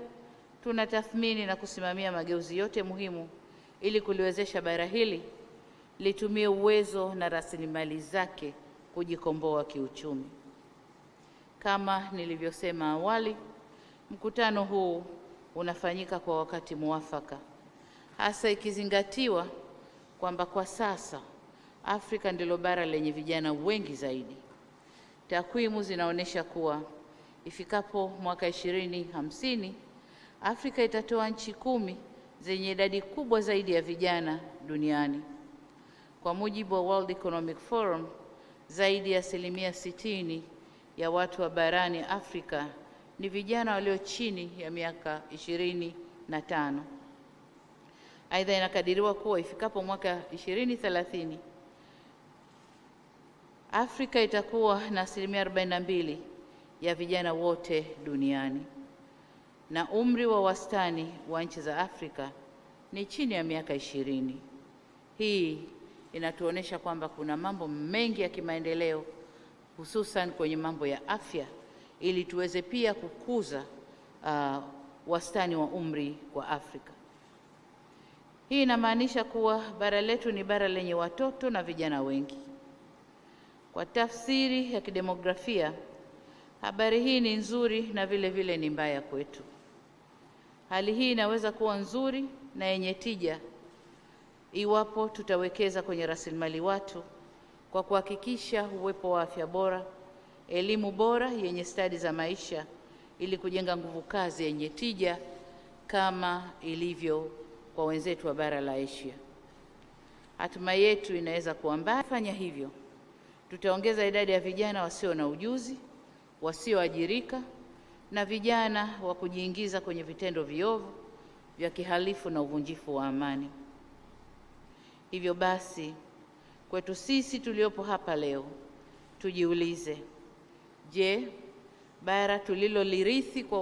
tunatathmini na kusimamia mageuzi yote muhimu ili kuliwezesha bara hili litumie uwezo na rasilimali zake kujikomboa kiuchumi. Kama nilivyosema awali, mkutano huu unafanyika kwa wakati muafaka, hasa ikizingatiwa kwamba kwa sasa Afrika ndilo bara lenye vijana wengi zaidi. Takwimu zinaonyesha kuwa ifikapo mwaka 2050 Afrika itatoa nchi 10 zenye idadi kubwa zaidi ya vijana duniani. Kwa mujibu wa World Economic Forum, zaidi ya 60% ya watu wa barani Afrika ni vijana walio chini ya miaka 25. Aidha, inakadiriwa kuwa ifikapo mwaka 2030 Afrika itakuwa na 42% ya vijana wote duniani, na umri wa wastani wa nchi za Afrika ni chini ya miaka 20. Hii inatuonesha kwamba kuna mambo mengi ya kimaendeleo, hususan kwenye mambo ya afya, ili tuweze pia kukuza wastani wa umri kwa Afrika. Hii inamaanisha kuwa bara letu ni bara lenye watoto na vijana wengi. Kwa tafsiri ya kidemografia, habari hii ni nzuri na vile vile ni mbaya kwetu. Hali hii inaweza kuwa nzuri na yenye tija iwapo tutawekeza kwenye rasilimali watu kwa kuhakikisha uwepo wa afya bora, elimu bora yenye stadi za maisha ili kujenga nguvu kazi yenye tija kama ilivyo kwa wenzetu wa bara la Asia. Hatima yetu inaweza kuwa mbaya. Fanya hivyo, tutaongeza idadi ya vijana wasio na ujuzi, wasioajirika na vijana wa kujiingiza kwenye vitendo viovu vya kihalifu na uvunjifu wa amani. Hivyo basi, kwetu sisi tuliopo hapa leo, tujiulize, je, bara tulilolirithi kwa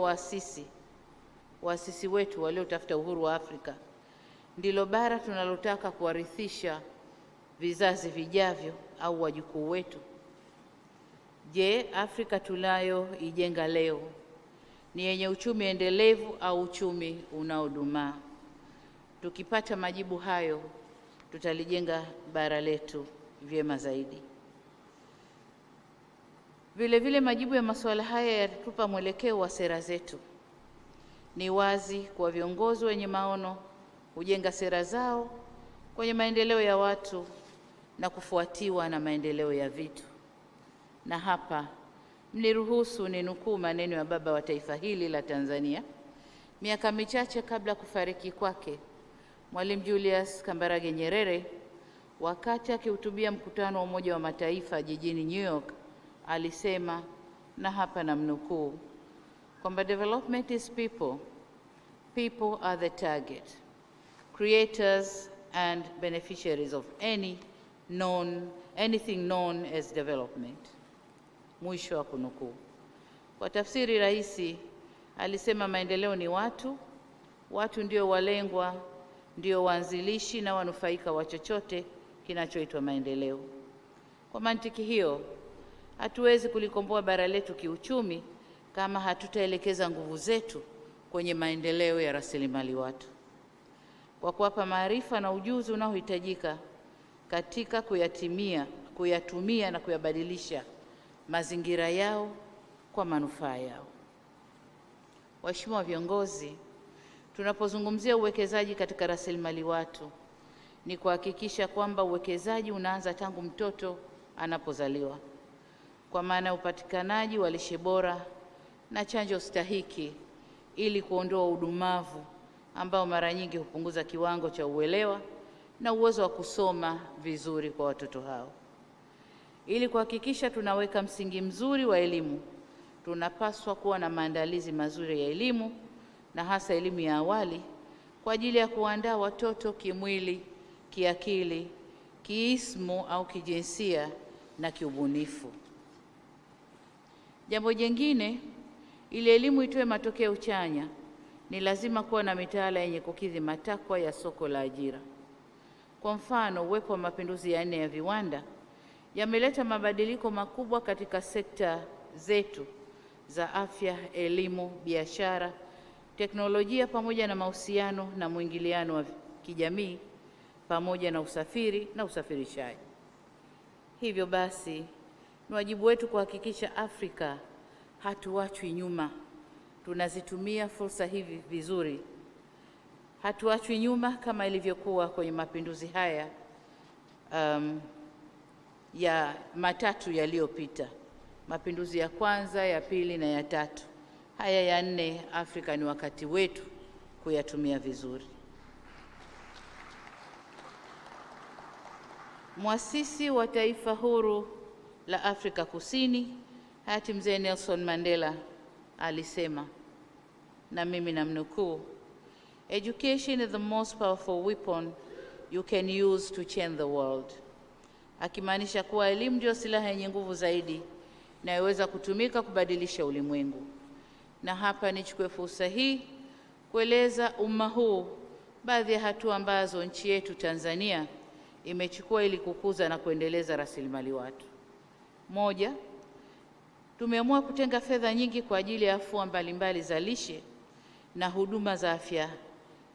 waasisi wetu waliotafuta uhuru wa Afrika ndilo bara tunalotaka kuwarithisha vizazi vijavyo au wajukuu wetu? Je, Afrika tunayoijenga leo ni yenye uchumi endelevu au uchumi unaodumaa? Tukipata majibu hayo, tutalijenga bara letu vyema zaidi. Vile vile majibu ya masuala haya yatatupa mwelekeo wa sera zetu. Ni wazi kwa viongozi wenye maono hujenga sera zao kwenye maendeleo ya watu na kufuatiwa na maendeleo ya vitu. Na hapa mniruhusu ninukuu maneno ya baba wa taifa hili la Tanzania miaka michache kabla ya kufariki kwake, Mwalimu Julius Kambarage Nyerere, wakati akihutubia mkutano wa Umoja wa Mataifa jijini New York. Alisema, na hapa namnukuu, kwamba development is people. People are the target, creators and beneficiaries of anything known as development. Mwisho wa kunukuu. Kwa tafsiri rahisi, alisema maendeleo ni watu, watu ndio walengwa, ndio waanzilishi na wanufaika wa chochote kinachoitwa maendeleo. Kwa mantiki hiyo, hatuwezi kulikomboa bara letu kiuchumi kama hatutaelekeza nguvu zetu kwenye maendeleo ya rasilimali watu, kwa kuwapa maarifa na ujuzi unaohitajika katika kuyatumia na kuyabadilisha mazingira yao kwa manufaa yao. Waheshimiwa viongozi, tunapozungumzia uwekezaji katika rasilimali watu, ni kuhakikisha kwamba uwekezaji unaanza tangu mtoto anapozaliwa, kwa maana upatikanaji wa lishe bora na chanjo stahiki ili kuondoa udumavu ambao mara nyingi hupunguza kiwango cha uelewa na uwezo wa kusoma vizuri kwa watoto hao. Ili kuhakikisha tunaweka msingi mzuri wa elimu, tunapaswa kuwa na maandalizi mazuri ya elimu na hasa elimu ya awali kwa ajili ya kuandaa watoto kimwili, kiakili, kiismu au kijinsia na kiubunifu. Jambo jingine, ili elimu itoe matokeo chanya, ni lazima kuwa na mitaala yenye kukidhi matakwa ya soko la ajira. Kwa mfano, uwepo wa mapinduzi ya 4 ya viwanda yameleta mabadiliko makubwa katika sekta zetu za afya, elimu, biashara, teknolojia pamoja na mahusiano na mwingiliano wa kijamii pamoja na usafiri na usafirishaji. Hivyo basi, ni wajibu wetu kuhakikisha Afrika hatuachwi nyuma. Tunazitumia fursa hivi vizuri. Hatuachwi nyuma kama ilivyokuwa kwenye mapinduzi haya ya matatu yaliyopita. Mapinduzi ya kwanza, ya pili na ya tatu. Haya ya 4, Afrika ni wakati wetu kuyatumia vizuri. Muasisi wa taifa huru la Afrika Kusini, hayati Mzee Nelson Mandela, alisema, na mimi namnukuu, "Education is the most powerful weapon you can use to change the world." Akimaanisha kuwa elimu ndio silaha yenye nguvu zaidi inayoweza kutumika kubadilisha ulimwengu. Na hapa nichukue fursa hii kueleza umma huu baadhi ya hatua ambazo nchi yetu Tanzania imechukua ili kukuza na kuendeleza rasilimali watu. Moja, tumeamua kutenga fedha nyingi kwa ajili ya afua mbalimbali za lishe na huduma za afya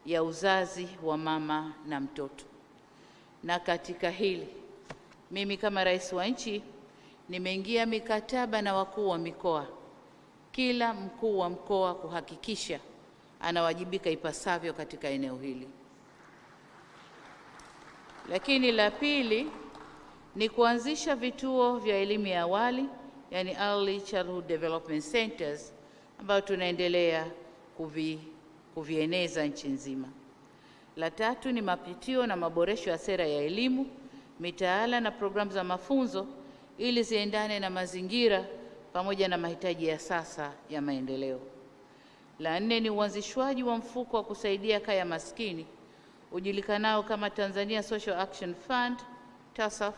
ya uzazi wa mama na mtoto. Na katika hili, mimi kama rais wa nchi nimeingia mikataba na wakuu wa mikoa, kila mkuu wa mkoa kuhakikisha anawajibika ipasavyo katika eneo hili. Lakini la pili ni kuanzisha vituo vya elimu ya awali, yani Early Childhood Development Centers, ambayo tunaendelea kuvieneza nchi nzima. La tatu ni mapitio na maboresho ya sera ya elimu, mitaala na programu za mafunzo ili ziendane na mazingira pamoja na mahitaji ya sasa ya maendeleo. La 4 ni uanzishwaji wa mfuko wa kusaidia kaya maskini ujulikanao kama Tanzania Social Action Fund, TASAF.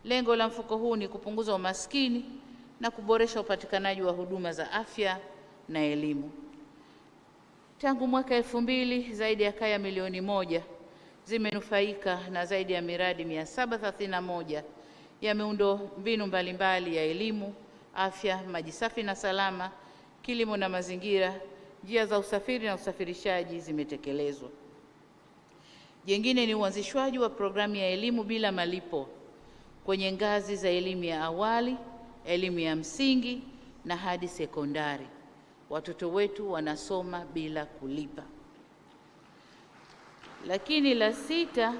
Lengo la mfuko huu ni kupunguza umaskini na kuboresha upatikanaji wa huduma za afya na elimu. Tangu mwaka 2000 zaidi ya kaya milioni 1 zimenufaika na zaidi ya miradi 731 ya miundo mbinu mbalimbali ya elimu, afya, maji safi na salama, kilimo na mazingira, njia za usafiri na usafirishaji zimetekelezwa. Jingine ni uanzishwaji wa programu ya elimu bila malipo kwenye ngazi za elimu ya awali, elimu ya msingi na hadi sekondari. Watoto wetu wanasoma bila kulipa. Lakini la 6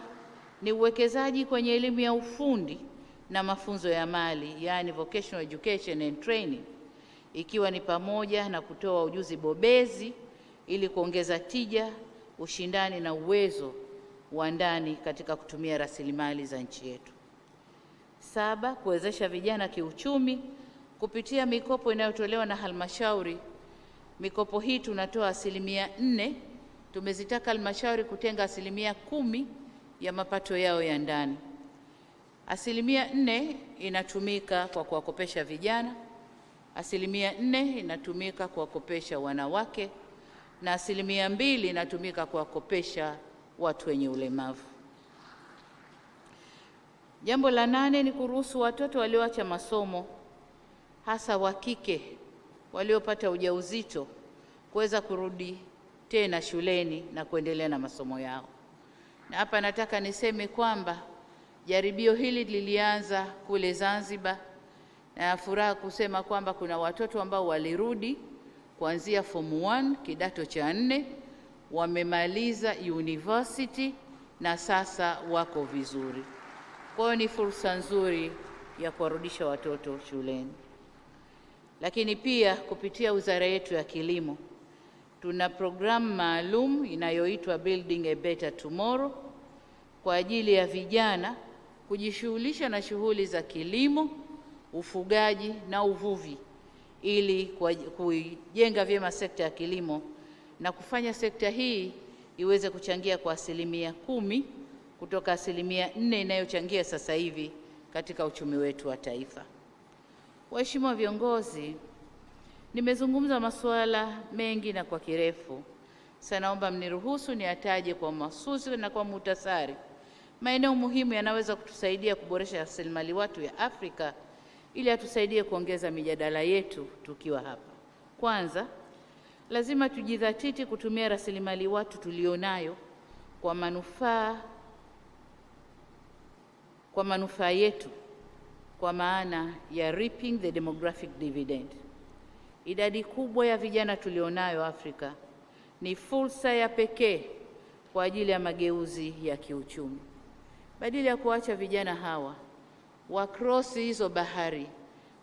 ni uwekezaji kwenye elimu ya ufundi na mafunzo ya mali, yani vocational education and training, ikiwa ni pamoja na kutoa ujuzi bobezi ili kuongeza tija, ushindani na uwezo wa ndani katika kutumia rasilimali za nchi yetu. 7, kuwezesha vijana kiuchumi kupitia mikopo inayotolewa na halmashauri. Mikopo hii tunatoa 4%, tumezitaka halmashauri kutenga 10% ya mapato yao ya ndani. 4% inatumika kwa kuwakopesha vijana, 4% inatumika kuwakopesha wanawake na 2% inatumika kuwakopesha watu wenye ulemavu. Jambo la 8 ni kuruhusu watoto walioacha masomo, hasa wa kike waliopata ujauzito, kuweza kurudi tena shuleni na kuendelea na masomo yao. Na hapa nataka niseme kwamba jaribio hili lilianza kule Zanzibar, na furaha kusema kwamba kuna watoto ambao walirudi kuanzia form 1 kidato cha 4, wamemaliza university na sasa wako vizuri. Kwa hiyo ni fursa nzuri ya kuwarudisha watoto shuleni. Lakini pia kupitia wizara yetu ya kilimo tuna programu maalum inayoitwa Building a Better Tomorrow kwa ajili ya vijana kujishughulisha na shughuli za kilimo, ufugaji na uvuvi ili kuijenga vyema sekta ya kilimo na kufanya sekta hii iweze kuchangia kwa 10% kutoka 4% inayochangia sasa hivi katika uchumi wetu wa taifa. Waheshimiwa viongozi, nimezungumza masuala mengi na kwa kirefu. Sasa naomba mniruhusu niataje kwa mahususi na kwa muhtasari maeneo muhimu yanaweza kutusaidia kuboresha rasilimali watu ya Afrika ili atusaidie kuongeza mijadala yetu tukiwa hapa. Kwanza, lazima tujidhatiti kutumia rasilimali watu tulionayo kwa manufaa yetu, kwa maana ya reaping the demographic dividend. Idadi kubwa ya vijana tulionayo Afrika ni fursa ya pekee kwa ajili ya mageuzi ya kiuchumi. Badala ya kuacha vijana hawa wakross hizo bahari,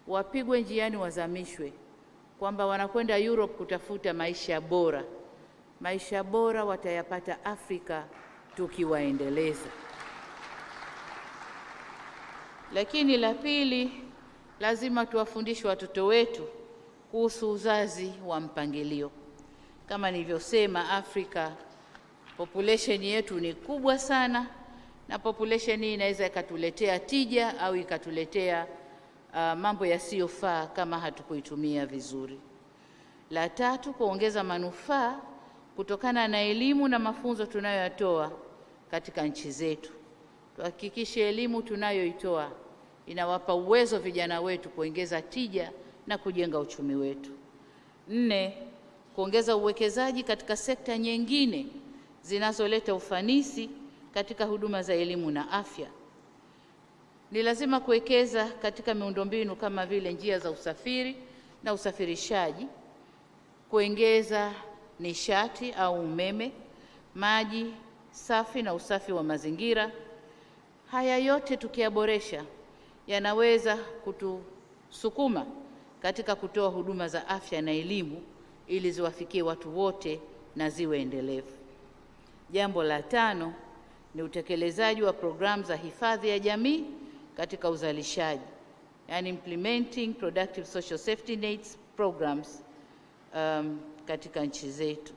wapigwe njiani, wazamishwe, kwamba wanakwenda Europe kutafuta maisha bora. Maisha bora watayapata Afrika tukiwaendeleza. Lakini la pili, lazima tuwafundishe watoto wetu kuhusu uzazi wa mpangilio. Kama nilivyosema, Afrika population yetu ni kubwa sana, na population hii inaweza ikatuletea tija au ikatuletea mambo yasiyofaa kama hatukuitumia vizuri. La tatu, kuongeza manufaa kutokana na elimu na mafunzo tunayoyatoa katika nchi zetu. Tuhakikishe elimu tunayoitoa inawapa uwezo vijana wetu kuongeza tija na kujenga uchumi wetu. 4, kuongeza uwekezaji katika sekta nyingine zinazoleta ufanisi katika huduma za elimu na afya. Ni lazima kuwekeza katika miundombinu kama vile njia za usafiri na usafirishaji, kuongeza nishati au umeme, maji safi na usafi wa mazingira. Haya yote tukiyaboresha yanaweza kutusukuma katika kutoa huduma za afya na elimu ili ziwafikie watu wote na ziwe endelevu. Jambo la 5 ni utekelezaji wa programu za hifadhi ya jamii katika uzalishaji, yani implementing productive social safety nets programs katika nchi zetu.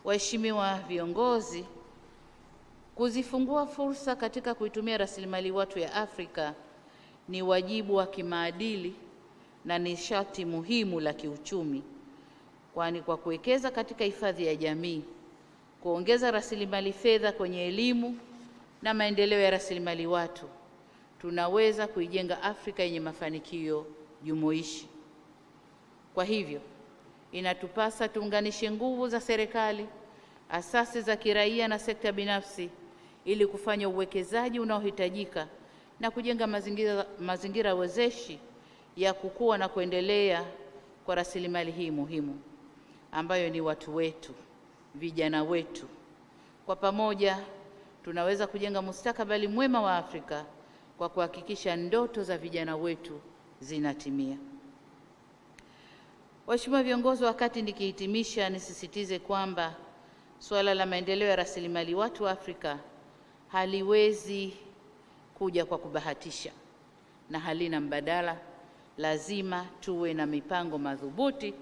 Waheshimiwa viongozi, kuzifungua fursa katika kuitumia rasilimali watu ya Afrika ni wajibu wa kimaadili na ni sharti muhimu la kiuchumi, kwani kwa kuwekeza katika hifadhi ya jamii, kuongeza rasilimali fedha kwenye elimu na maendeleo ya rasilimali watu, tunaweza kuijenga Afrika yenye mafanikio jumuishi. Kwa hivyo, inatupasa tuunganishe nguvu za serikali, asasi za kiraia na sekta binafsi ili kufanya uwekezaji unaohitajika na kujenga mazingira wezeshi ya kukua na kuendelea kwa rasilimali hii muhimu ambayo ni watu wetu, vijana wetu. Kwa pamoja tunaweza kujenga mustakabali mwema wa Afrika kwa kuhakikisha ndoto za vijana wetu zinatimia. Waheshimiwa viongozi, wakati nikihitimisha, nisisitize kwamba suala la maendeleo ya rasilimali watu wa Afrika haliwezi kuja kwa kubahatisha na halina mbadala. Lazima tuwe na mipango madhubuti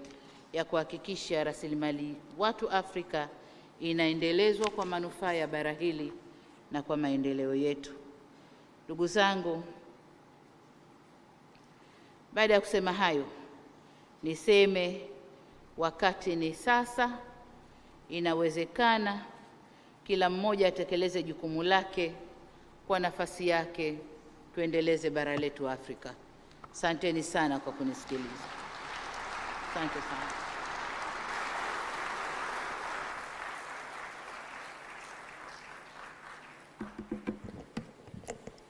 ya kuhakikisha rasilimali watu Afrika inaendelezwa kwa manufaa ya bara hili na kwa maendeleo yetu. Ndugu zangu, baada ya kusema hayo, niseme wakati ni sasa. Inawezekana kila mmoja atekeleze jukumu lake kwa nafasi yake, tuendeleze bara letu Afrika. Asanteni sana kwa kunisikiliza. Asante sana.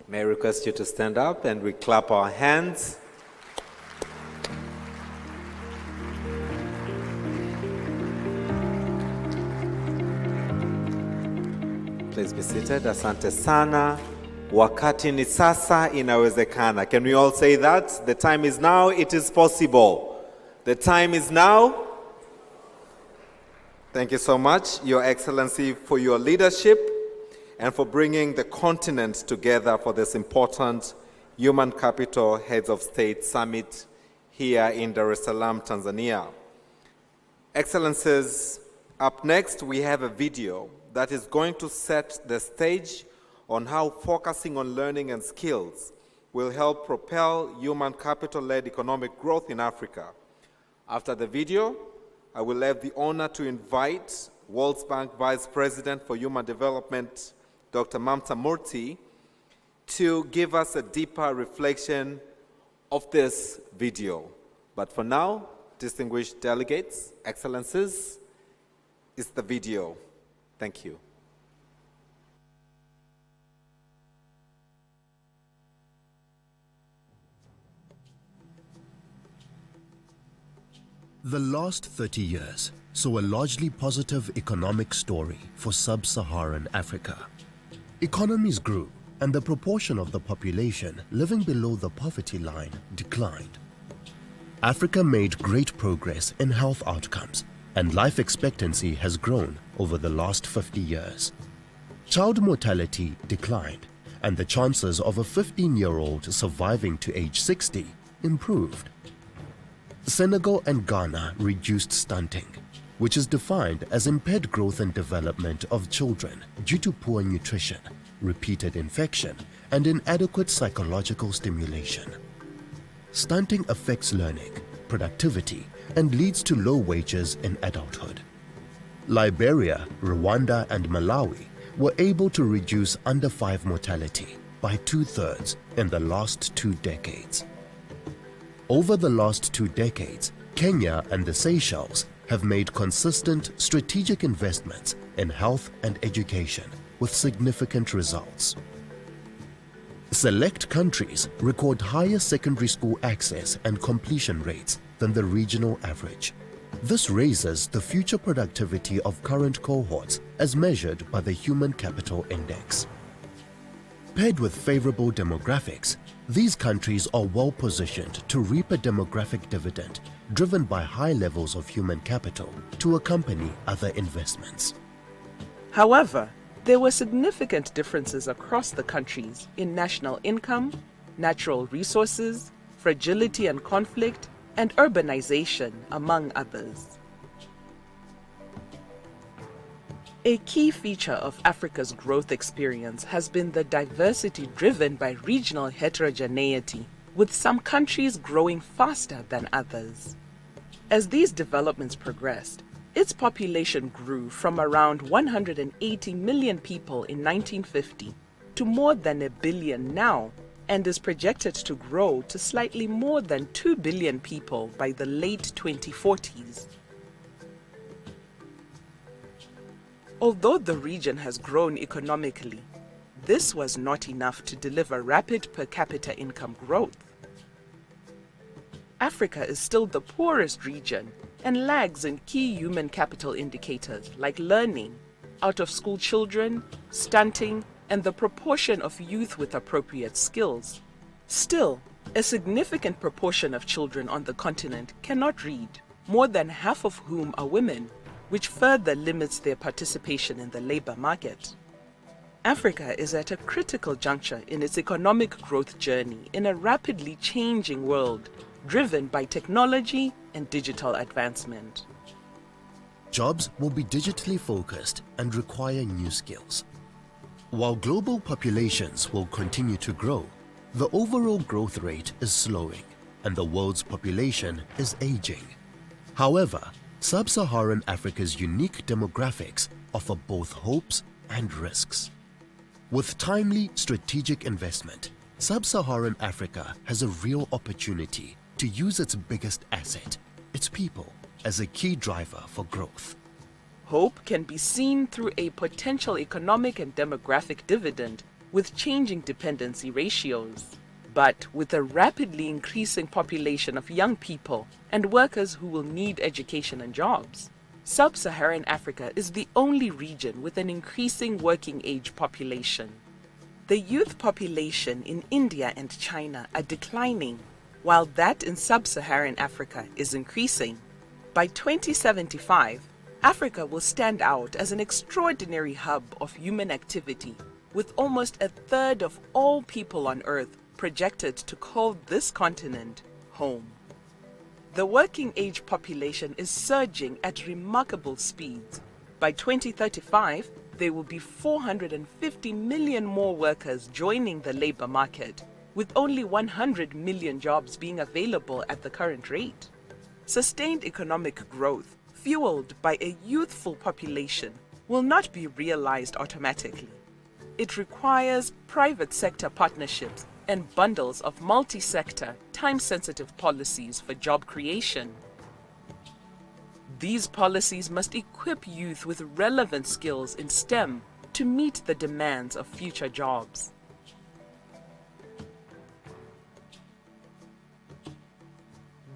May I request you to stand up and we clap our hands. Please be seated. Asante sana. Wakati ni sasa, inawezekana. Can we all say that? The time is now, it is possible. The time is now. Thank you so much, Your Excellency, for your leadership and for bringing the continent together for this important Human Capital Heads of State Summit here in Dar es Salaam, Tanzania. Excellencies, up next we have a video that is going to set the stage on how focusing on learning and skills will help propel human capital-led economic growth in Africa. After the video, I will have the honor to invite World Bank Vice President for Human Development, Dr. Mamta Murthy, to give us a deeper reflection of this video. But for now, distinguished delegates, excellencies, is the video. Thank you. The last 30 years saw a largely positive economic story for sub-Saharan Africa. Economies grew, and the proportion of the population living below the poverty line declined. Africa made great progress in health outcomes, and life expectancy has grown over the last 50 years. Child mortality declined, and the chances of a 15-year-old surviving to age 60 improved. Senegal and Ghana reduced stunting, which is defined as impaired growth and development of children due to poor nutrition, repeated infection, and inadequate psychological stimulation. Stunting affects learning, productivity, and leads to low wages in adulthood. Liberia, Rwanda, and Malawi were able to reduce under 5 mortality by 2/3 in the last 2 decades. Over the last 2 decades, Kenya and the Seychelles have made consistent strategic investments in health and education with significant results. Select countries record higher secondary school access and completion rates than the regional average. This raises the future productivity of current cohorts as measured by the Human Capital Index. Paired with favorable demographics, these countries are well positioned to reap a demographic dividend driven by high levels of human capital to accompany other investments. However, there were significant differences across the countries in national income, natural resources, fragility and conflict, and urbanization, among others. A key feature of Africa's growth experience has been the diversity driven by regional heterogeneity, with some countries growing faster than others. As these developments progressed, its population grew from around 180 million people in 1950 to more than 1 billion now, and is projected to grow to slightly more than 2 billion people by the late 2040s. Although the region has grown economically, this was not enough to deliver rapid per capita income growth. Africa is still the poorest region and lags in key human capital indicators like learning, out-of-school children, stunting, and the proportion of youth with appropriate skills. Still, a significant proportion of children on the continent cannot read, more than half of whom are women, which further limits their participation in the labor market. Africa is at a critical juncture in its economic growth journey in a rapidly changing world, driven by technology and digital advancement. Jobs will be digitally focused and require new skills. While global populations will continue to grow, the overall growth rate is slowing, and the world's population is aging. However, Sub-Saharan Africa's unique demographics offer both hopes and risks. With timely strategic investment, Sub-Saharan Africa has a real opportunity to use its biggest asset, its people, as a key driver for growth. Hope can be seen through a potential economic and demographic dividend with changing dependency ratios. But with a rapidly increasing population of young people and workers who will need education and jobs, Sub-Saharan Africa is the only region with an increasing working age population. The youth population in India and China are declining, while that in Sub-Saharan Africa is increasing. By 2075, Africa will stand out as an extraordinary hub of human activity, with almost a third of all people on Earth projected to call this continent home. The working age population is surging at remarkable speeds. By 2035, there will be 450 million more workers joining the labor market, with only 100 million jobs being available at the current rate. Sustained economic growth, fueled by a youthful population, will not be realized automatically. It requires private sector partnerships and bundles of multi-sector, time-sensitive policies for job creation. These policies must equip youth with relevant skills in STEM to meet the demands of future jobs.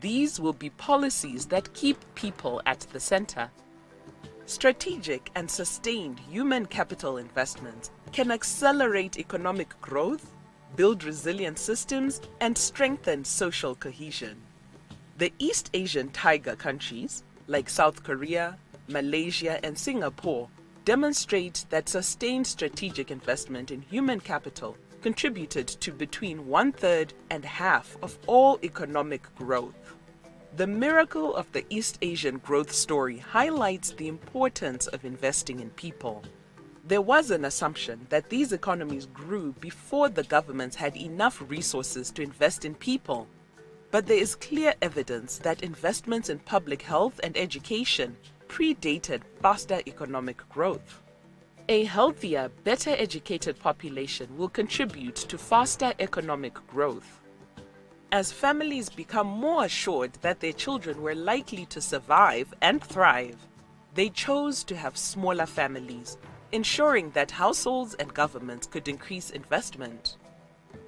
These will be policies that keep people at the center. Strategic and sustained human capital investments can accelerate economic growth, build resilient systems, and strengthen social cohesion. The East Asian tiger countries, like South Korea, Malaysia, and Singapore, demonstrate that sustained strategic investment in human capital contributed to between 1/3 and half of all economic growth. The miracle of the East Asian growth story highlights the importance of investing in people. There was an assumption that these economies grew before the governments had enough resources to invest in people. But there is clear evidence that investments in public health and education predated faster economic growth. A healthier, better educated population will contribute to faster economic growth. As families become more assured that their children were likely to survive and thrive, they chose to have smaller families, ensuring that households and governments could increase investment.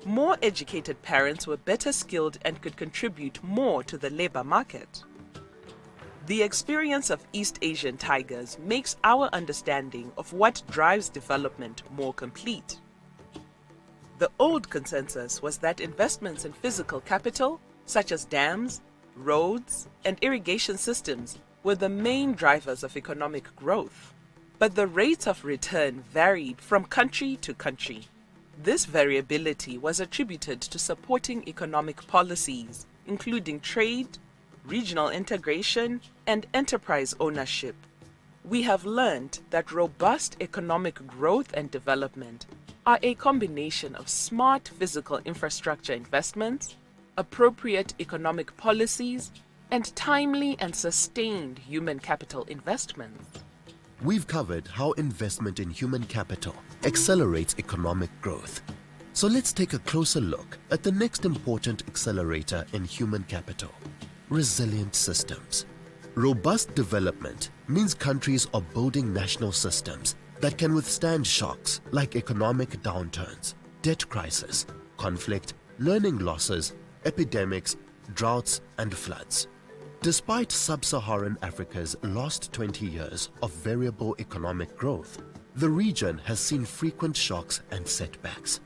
More educated parents were better skilled and could contribute more to the labor market. The experience of East Asian tigers makes our understanding of what drives development more complete. The old consensus was that investments in physical capital, such as dams, roads, and irrigation systems, were the main drivers of economic growth. But the rates of return varied from country to country. This variability was attributed to supporting economic policies, including trade, regional integration, and enterprise ownership. We have learned that robust economic growth and development are a combination of smart physical infrastructure investments, appropriate economic policies, and timely and sustained human capital investments. We've covered how investment in human capital accelerates economic growth. So let's take a closer look at the next important accelerator in human capital: resilient systems. Robust development means countries are building national systems that can withstand shocks like economic downturns, debt crisis, conflict, learning losses, epidemics, droughts, and floods. Despite sub-Saharan Africa's last 20 years of variable economic growth, the region has seen frequent shocks and setbacks.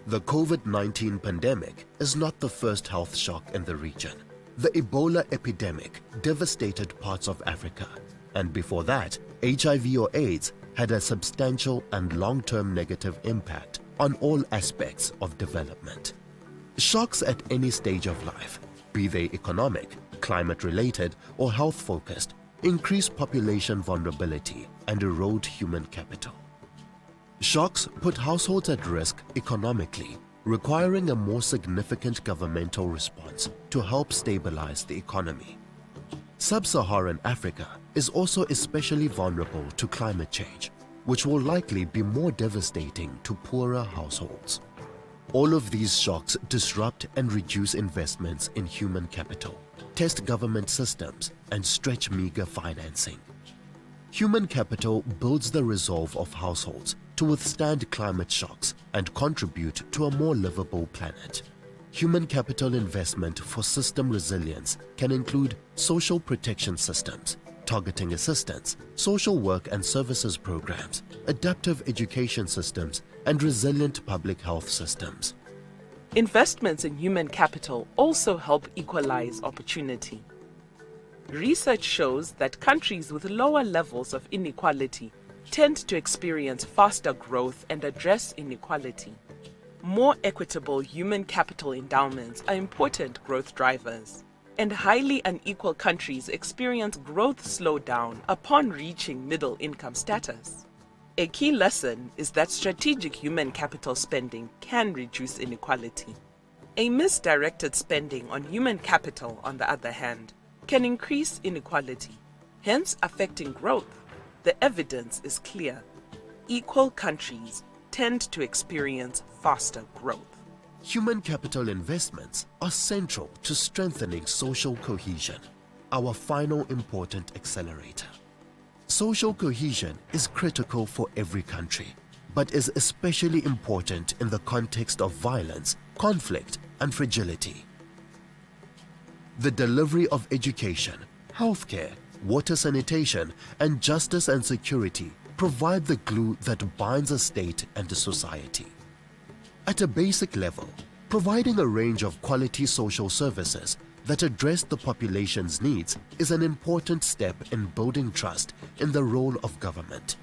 The COVID-19 pandemic is not the first health shock in the region. The Ebola epidemic devastated parts of Africa, and before that, HIV or AIDS had a substantial and long-term negative impact on all aspects of development. Shocks at any stage of life, be they economic, climate-related, or health-focused, increase population vulnerability and erode human capital. Shocks put households at risk economically, requiring a more significant governmental response to help stabilize the economy. Sub-Saharan Africa is also especially vulnerable to climate change, which will likely be more devastating to poorer households. All of these shocks disrupt and reduce investments in human capital, test government systems, and stretch meager financing. Human capital builds the resolve of households to withstand climate shocks and contribute to a more livable planet. Human capital investment for system resilience can include social protection systems, targeting assistance, social work and services programs, adaptive education systems, and resilient public health systems. Investments in human capital also help equalize opportunity. Research shows that countries with lower levels of inequality tend to experience faster growth and address inequality. More equitable human capital endowments are important growth drivers, and highly unequal countries experience growth slowdown upon reaching middle income status. A key lesson is that strategic human capital spending can reduce inequality. A misdirected spending on human capital, on the other hand, can increase inequality, hence affecting growth. The evidence is clear. Equal countries tend to experience faster growth. Human capital investments are central to strengthening social cohesion, our final important accelerator. Social cohesion is critical for every country, but is especially important in the context of violence, conflict, and fragility. The delivery of education, healthcare, water sanitation, and justice and security provide the glue that binds a state and a society. At a basic level, providing a range of quality social services that address the population's needs is an important step in building trust in the role of government.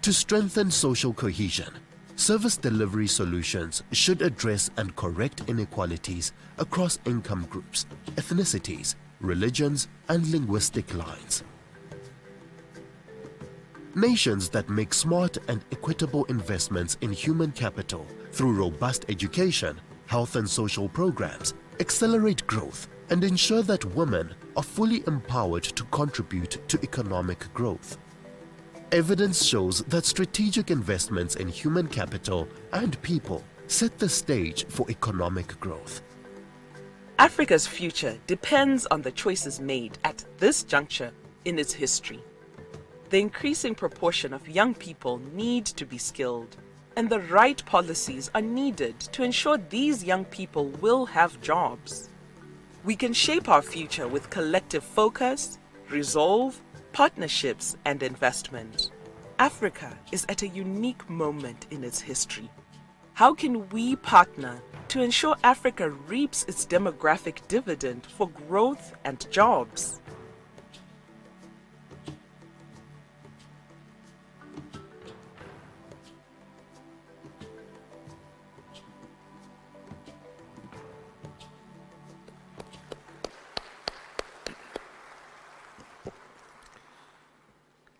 To strengthen social cohesion, service delivery solutions should address and correct inequalities across income groups, ethnicities, religions, and linguistic lines. Nations that make smart and equitable investments in human capital through robust education, health and social programs accelerate growth and ensure that women are fully empowered to contribute to economic growth. Evidence shows that strategic investments in human capital and people set the stage for economic growth. Africa's future depends on the choices made at this juncture in its history. The increasing proportion of young people need to be skilled, and the right policies are needed to ensure these young people will have jobs. We can shape our future with collective focus, resolve, partnerships, and investment. Africa is at a unique moment in its history. How can we partner to ensure Africa reaps its demographic dividend for growth and jobs?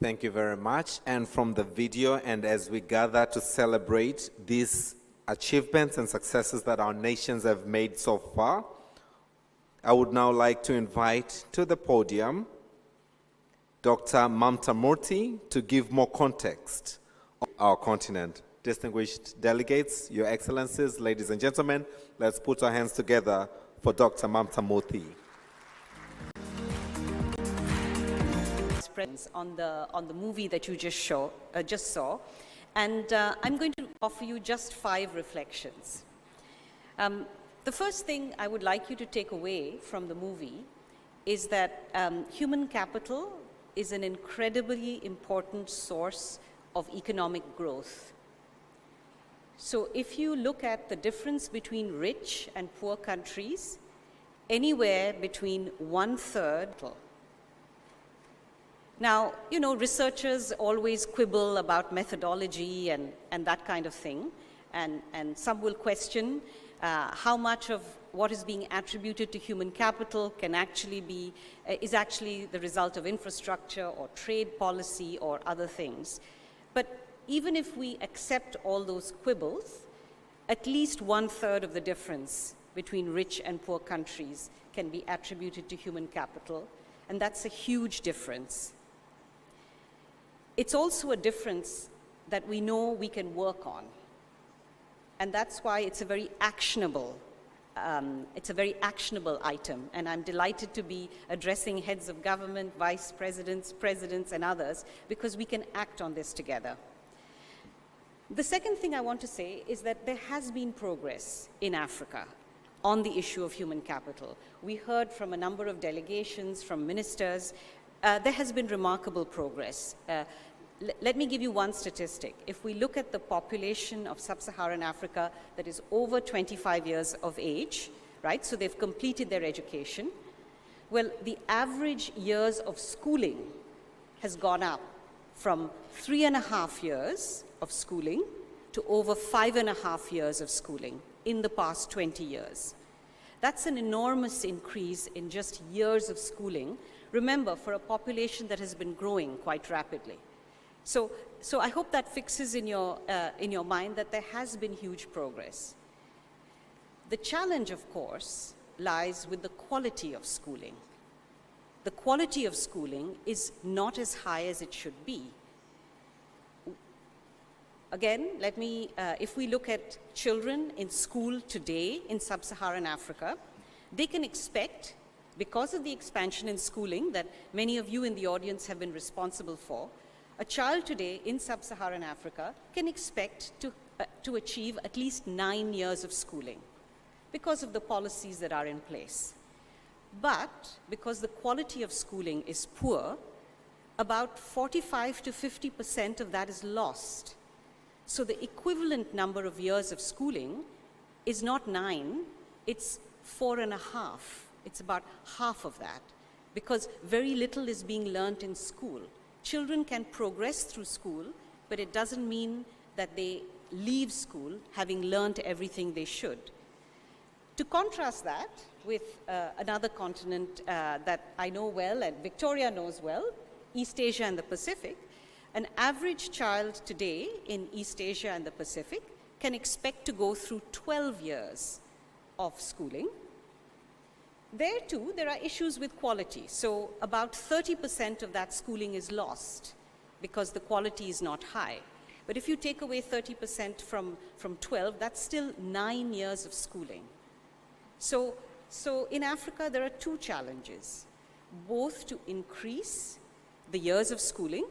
Thank you very much. And from the video, and as we gather to celebrate these achievements and successes that our nations have made so far, I would now like to invite to the podium Dr. Mamta Murthy to give more context on our continent. Distinguished delegates, Your Excellencies, ladies and gentlemen, let's put our hands together for Dr. Mamta Murthy. On the movie that you just saw, and I'm going to offer you just 5 reflections. The first thing I would like you to take away from the movie is that human capital is an incredibly important source of economic growth. So if you look at the difference between rich and poor countries, anywhere between 1/3. Now, you know, researchers always quibble about methodology and that kind of thing, and some will question how much of what is being attributed to human capital can actually be, is actually the result of infrastructure or trade policy or other things. But even if we accept all those quibbles, at least 1/3 of the difference between rich and poor countries can be attributed to human capital, and that's a huge difference. It's also a difference that we know we can work on. And that's why it's a very actionable, item. And I'm delighted to be addressing heads of government, vice presidents, presidents, and others, because we can act on this together. The second thing I want to say is that there has been progress in Africa on the issue of human capital. We heard from a number of delegations, from ministers, there has been remarkable progress. Let me give you one statistic. If we look at the population of sub-Saharan Africa that is over 25 years of age, right, so they've completed their education, well, the average years of schooling has gone up from 3.5 years of schooling to over 5.5 years of schooling in the past 20 years. That's an enormous increase in just years of schooling. Remember, for a population that has been growing quite rapidly. So I hope that fixes in your mind that there has been huge progress. The challenge, of course, lies with the quality of schooling. The quality of schooling is not as high as it should be. Again, if we look at children in school today in sub-Saharan Africa, they can expect, because of the expansion in schooling that many of you in the audience have been responsible for, a child today in sub-Saharan Africa can expect to achieve at least 9 years of schooling because of the policies that are in place. But because the quality of schooling is poor, about 45 to 50% of that is lost. So the equivalent number of years of schooling is not 9, it's 4.5. It's about half of that, because very little is being learnt in school. Children can progress through school, but it doesn't mean that they leave school having learnt everything they should. To contrast that with another continent that I know well and Victoria knows well, East Asia and the Pacific, an average child today in East Asia and the Pacific can expect to go through 12 years of schooling. There too, there are issues with quality. So about 30% of that schooling is lost because the quality is not high. But if you take away 30% from 12, that's still 9 years of schooling. So in Africa, there are two challenges, both to increase the years of schooling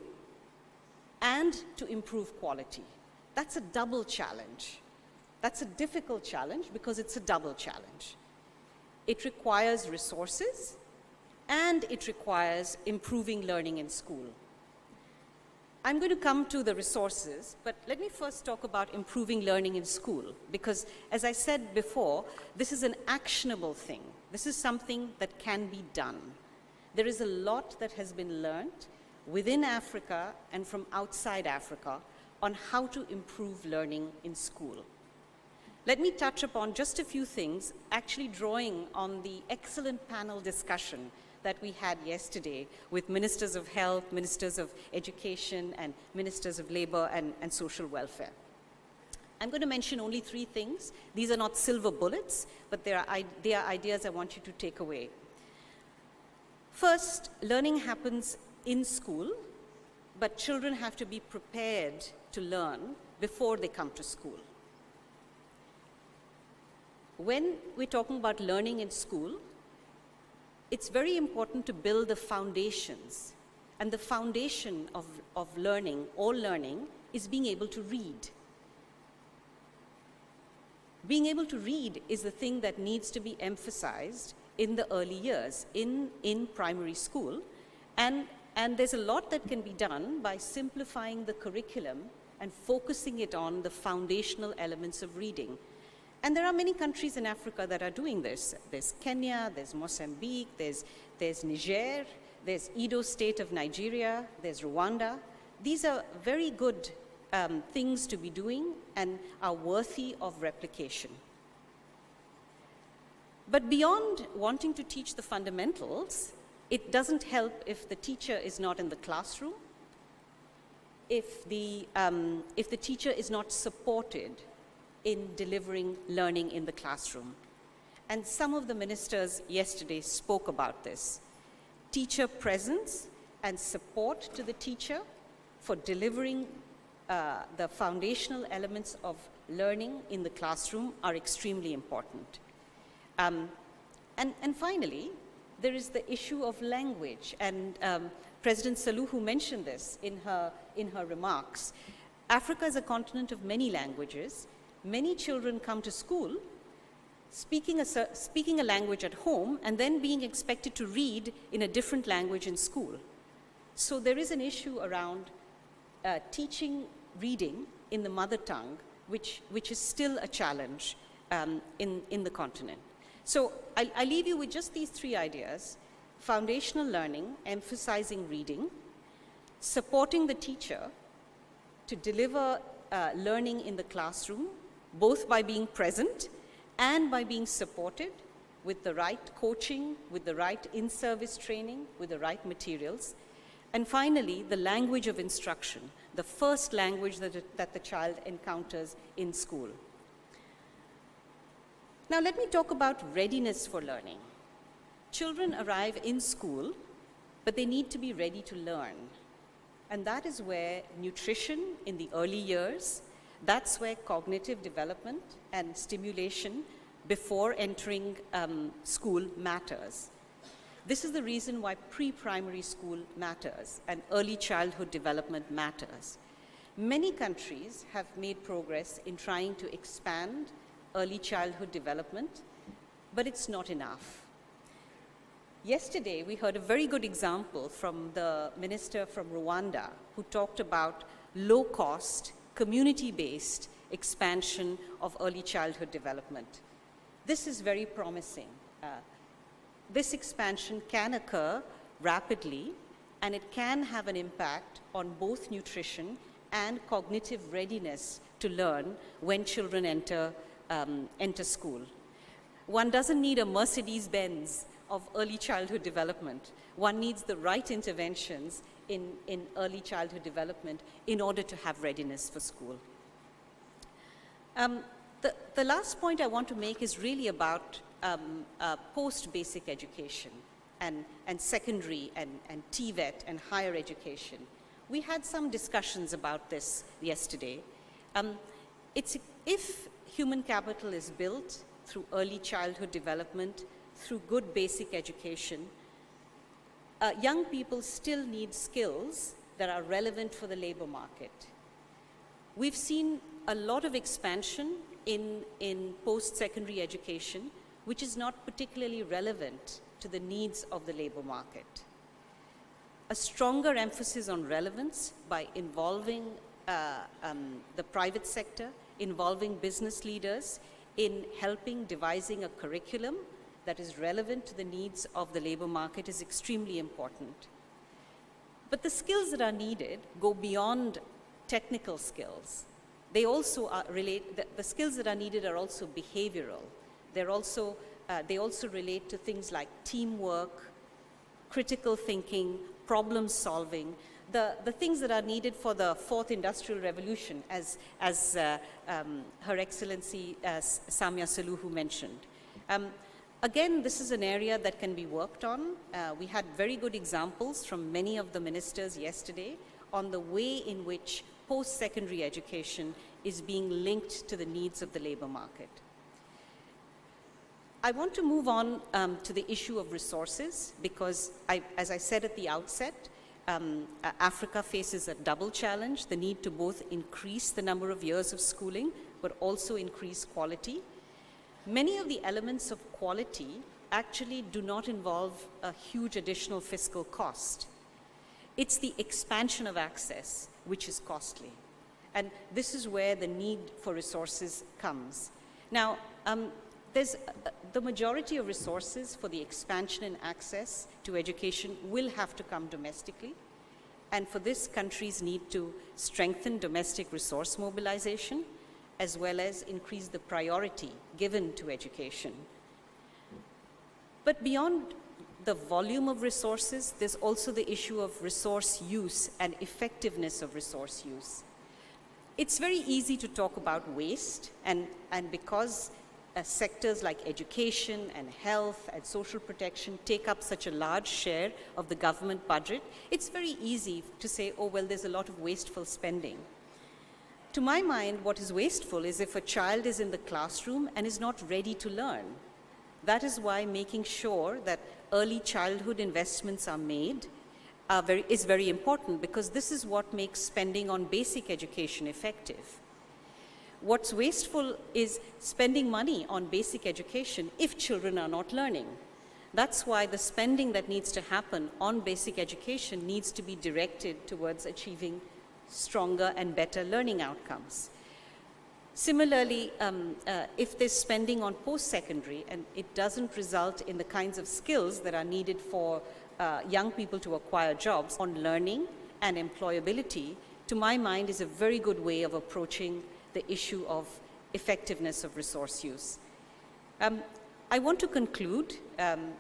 and to improve quality. That's a double challenge. That's a difficult challenge because it's a double challenge. It requires resources and it requires improving learning in school. I'm going to come to the resources, but let me first talk about improving learning in school, because as I said before, this is an actionable thing. This is something that can be done. There is a lot that has been learned within Africa and from outside Africa on how to improve learning in school. Let me touch upon just a few things, actually drawing on the excellent panel discussion that we had yesterday with ministers of health, ministers of education, and ministers of labor and social welfare. I'm going to mention only 3 things. These are not silver bullets, but they are ideas I want you to take away. First, learning happens in school, but children have to be prepared to learn before they come to school. When we're talking about learning in school, it's very important to build the foundations. And the foundation of learning, all learning, is being able to read. Being able to read is the thing that needs to be emphasized in the early years, in primary school. And there's a lot that can be done by simplifying the curriculum and focusing it on the foundational elements of reading. And there are many countries in Africa that are doing this. There's Kenya, there's Mozambique, there's Niger, there's Edo State of Nigeria, there's Rwanda. These are very good things to be doing and are worthy of replication. But beyond wanting to teach the fundamentals, it doesn't help if the teacher is not in the classroom, if the teacher is not supported in delivering learning in the classroom. And some of the ministers yesterday spoke about this. Teacher presence and support to the teacher for delivering the foundational elements of learning in the classroom are extremely important. And finally, there is the issue of language. And President Suluhu mentioned this in her remarks. Africa is a continent of many languages. Many children come to school speaking a language at home and then being expected to read in a different language in school. So there is an issue around teaching reading in the mother tongue, which is still a challenge in the continent. So I'll leave you with just these three ideas: foundational learning, emphasizing reading, supporting the teacher to deliver learning in the classroom, both by being present and by being supported with the right coaching, with the right in-service training, with the right materials. And finally, the language of instruction, the first language that the child encounters in school. Now let me talk about readiness for learning. Children arrive in school, but they need to be ready to learn. And that is where nutrition in the early years, that's where cognitive development and stimulation before entering school matters. This is the reason why pre-primary school matters and early childhood development matters. Many countries have made progress in trying to expand early childhood development, but it's not enough. Yesterday, we heard a very good example from the minister from Rwanda, who talked about low-cost, community-based expansion of early childhood development. This is very promising. This expansion can occur rapidly, and it can have an impact on both nutrition and cognitive readiness to learn when children enter school. One doesn't need a Mercedes-Benz of early childhood development. One needs the right interventions in early childhood development in order to have readiness for school. The last point I want to make is really about post-basic education and secondary and TVET and higher education. We had some discussions about this yesterday. If human capital is built through early childhood development, through good basic education, young people still need skills that are relevant for the labor market. We've seen a lot of expansion in post-secondary education, which is not particularly relevant to the needs of the labor market. A stronger emphasis on relevance by involving the private sector, involving business leaders in helping devising a curriculum that is relevant to the needs of the labor market is extremely important. But the skills that are needed go beyond technical skills. They also the skills that are needed are also behavioral. They also relate to things like teamwork, critical thinking, problem solving, the things that are needed for the fourth industrial revolution, as Her Excellency Samia Suluhu mentioned. Again, this is an area that can be worked on. We had very good examples from many of the ministers yesterday on the way in which post-secondary education is being linked to the needs of the labor market. I want to move on to the issue of resources because, as I said at the outset, Africa faces a double challenge, the need to both increase the number of years of schooling, but also increase quality. Many of the elements of quality actually do not involve a huge additional fiscal cost. It's the expansion of access which is costly. And this is where the need for resources comes. Now, the majority of resources for the expansion and access to education will have to come domestically. And for this, countries need to strengthen domestic resource mobilization, as well as increase the priority given to education. But beyond the volume of resources, there's also the issue of resource use and effectiveness of resource use. It's very easy to talk about waste, and because sectors like education and health and social protection take up such a large share of the government budget, it's very easy to say, oh, well, there's a lot of wasteful spending. To my mind, what is wasteful is if a child is in the classroom and is not ready to learn. That is why making sure that early childhood investments are made is very important, because this is what makes spending on basic education effective. What's wasteful is spending money on basic education if children are not learning. That's why the spending that needs to happen on basic education needs to be directed towards achieving stronger and better learning outcomes. Similarly, if there's spending on post-secondary and it doesn't result in the kinds of skills that are needed for young people to acquire jobs, on learning and employability, to my mind, is a very good way of approaching the issue of effectiveness of resource use. I want to conclude, and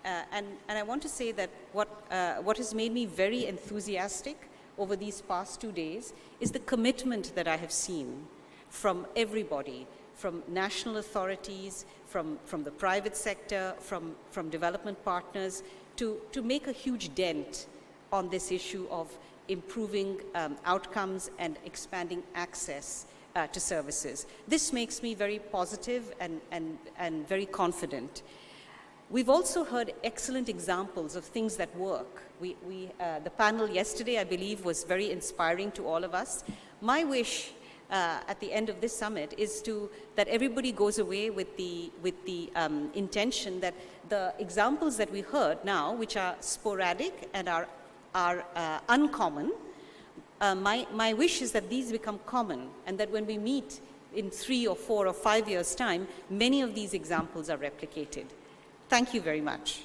I want to say that what has made me very enthusiastic over these past 2 days is the commitment that I have seen from everybody, from national authorities, from the private sector, from development partners, to make a huge dent on this issue of improving outcomes and expanding access to services. This makes me very positive and very confident. We've also heard excellent examples of things that work. The panel yesterday, I believe, was very inspiring to all of us. My wish at the end of this summit is that everybody goes away with the intention that the examples that we heard now, which are sporadic and are uncommon, my wish is that these become common, and that when we meet in 3 or 4 or 5 years' time, many of these examples are replicated. Thank you very much.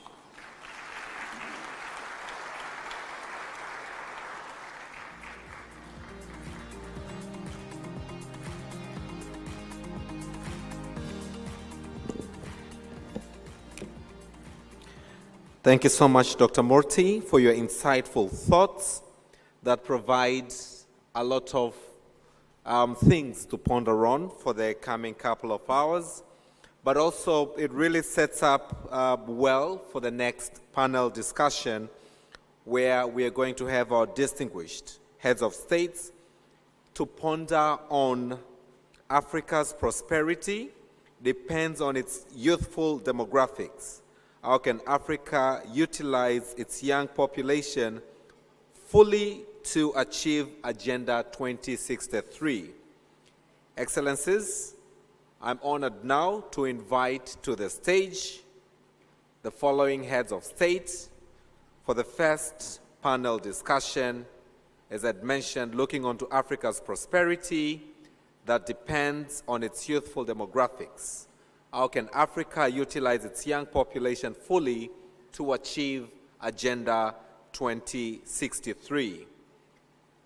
Thank you so much, Dr. Murthy, for your insightful thoughts that provide a lot of things to ponder on for the coming couple of hours. But also, it really sets up well for the next panel discussion, where we are going to have our distinguished heads of states to ponder on Africa's prosperity depends on its youthful demographics. How can Africa utilize its young population fully to achieve Agenda 2063? Excellencies, I'm honored now to invite to the stage the following heads of state for the first panel discussion, as I'd mentioned, looking onto Africa's prosperity that depends on its youthful demographics. How can Africa utilize its young population fully to achieve Agenda 2063?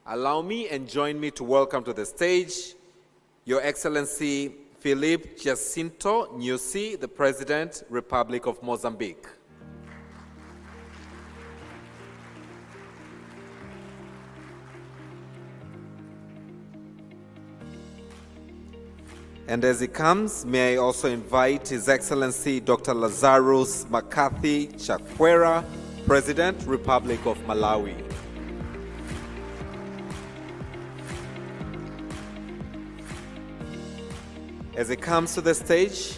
Allow me and join me to welcome to the stage Your Excellency Filipe Jacinto Nyusi, the President, Republic of Mozambique. And as he comes, may I also invite His Excellency Dr. Lazarus Makathi Chakwera, President, Republic of Malawi. As he comes to the stage,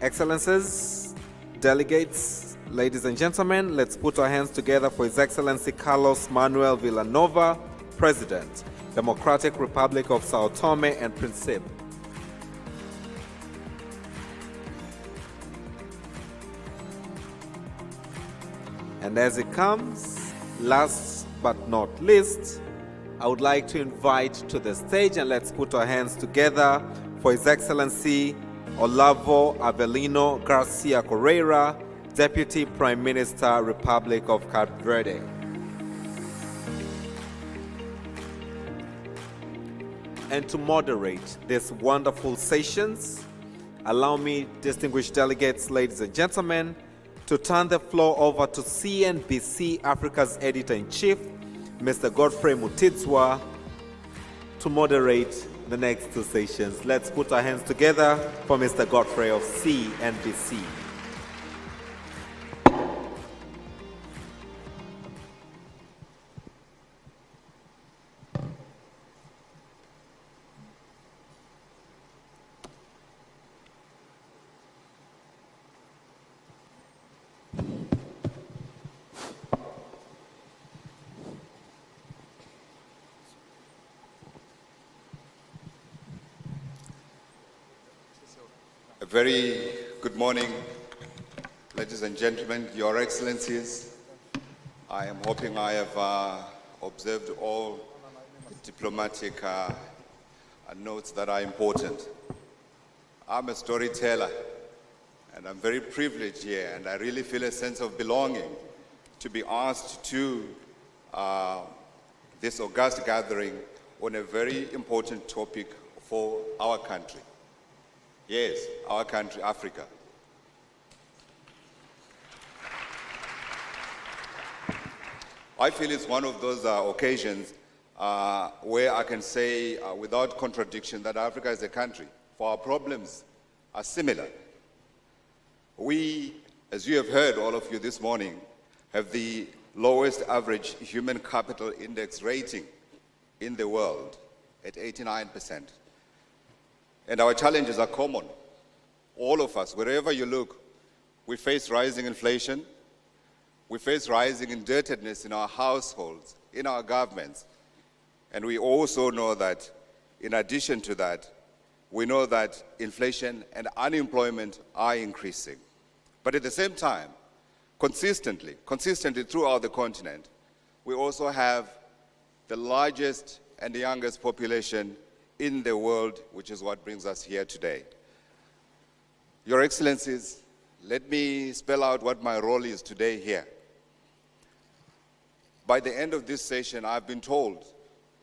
Excellencies, delegates, ladies and gentlemen, let's put our hands together for His Excellency Carlos Manuel Villanova, President, Democratic Republic of Sao Tome and Principe. And as it comes, last but not least, I would like to invite to the stage, and let's put our hands together for His Excellency Olavo Avelino Garcia Correira, Deputy Prime Minister, Republic of Cape Verde. And to moderate these wonderful sessions, allow me, distinguished delegates, ladies and gentlemen, to turn the floor over to CNBC Africa's Editor-in-Chief, Mr. Godfrey Mutitswa, to moderate the next two sessions. Let's put our hands together for Mr. Godfrey of CNBC. A very good morning, Ladies and gentlemen, Your Excellencies, I am hoping I have observed all diplomatic notes that are important. I'm a storyteller, and I'm very privileged here, and I really feel a sense of belonging to be asked to this august gathering on a very important topic for our country. Yes, our country, Africa. I feel it's one of those occasions where I can say without contradiction that Africa is a country, for our problems are similar. We, as you have heard, all of you this morning, have the lowest average human capital index rating in the world at 89%. And our challenges are common. All of us, wherever you look, we face rising inflation, we face rising indebtedness in our households, in our governments. And we also know that, in addition to that, we know that inflation and unemployment are increasing. But at the same time, consistently throughout the continent, we also have the largest and the youngest population in the world, which is what brings us here today. Your Excellencies, let me spell out what my role is today here. By the end of this session, I've been told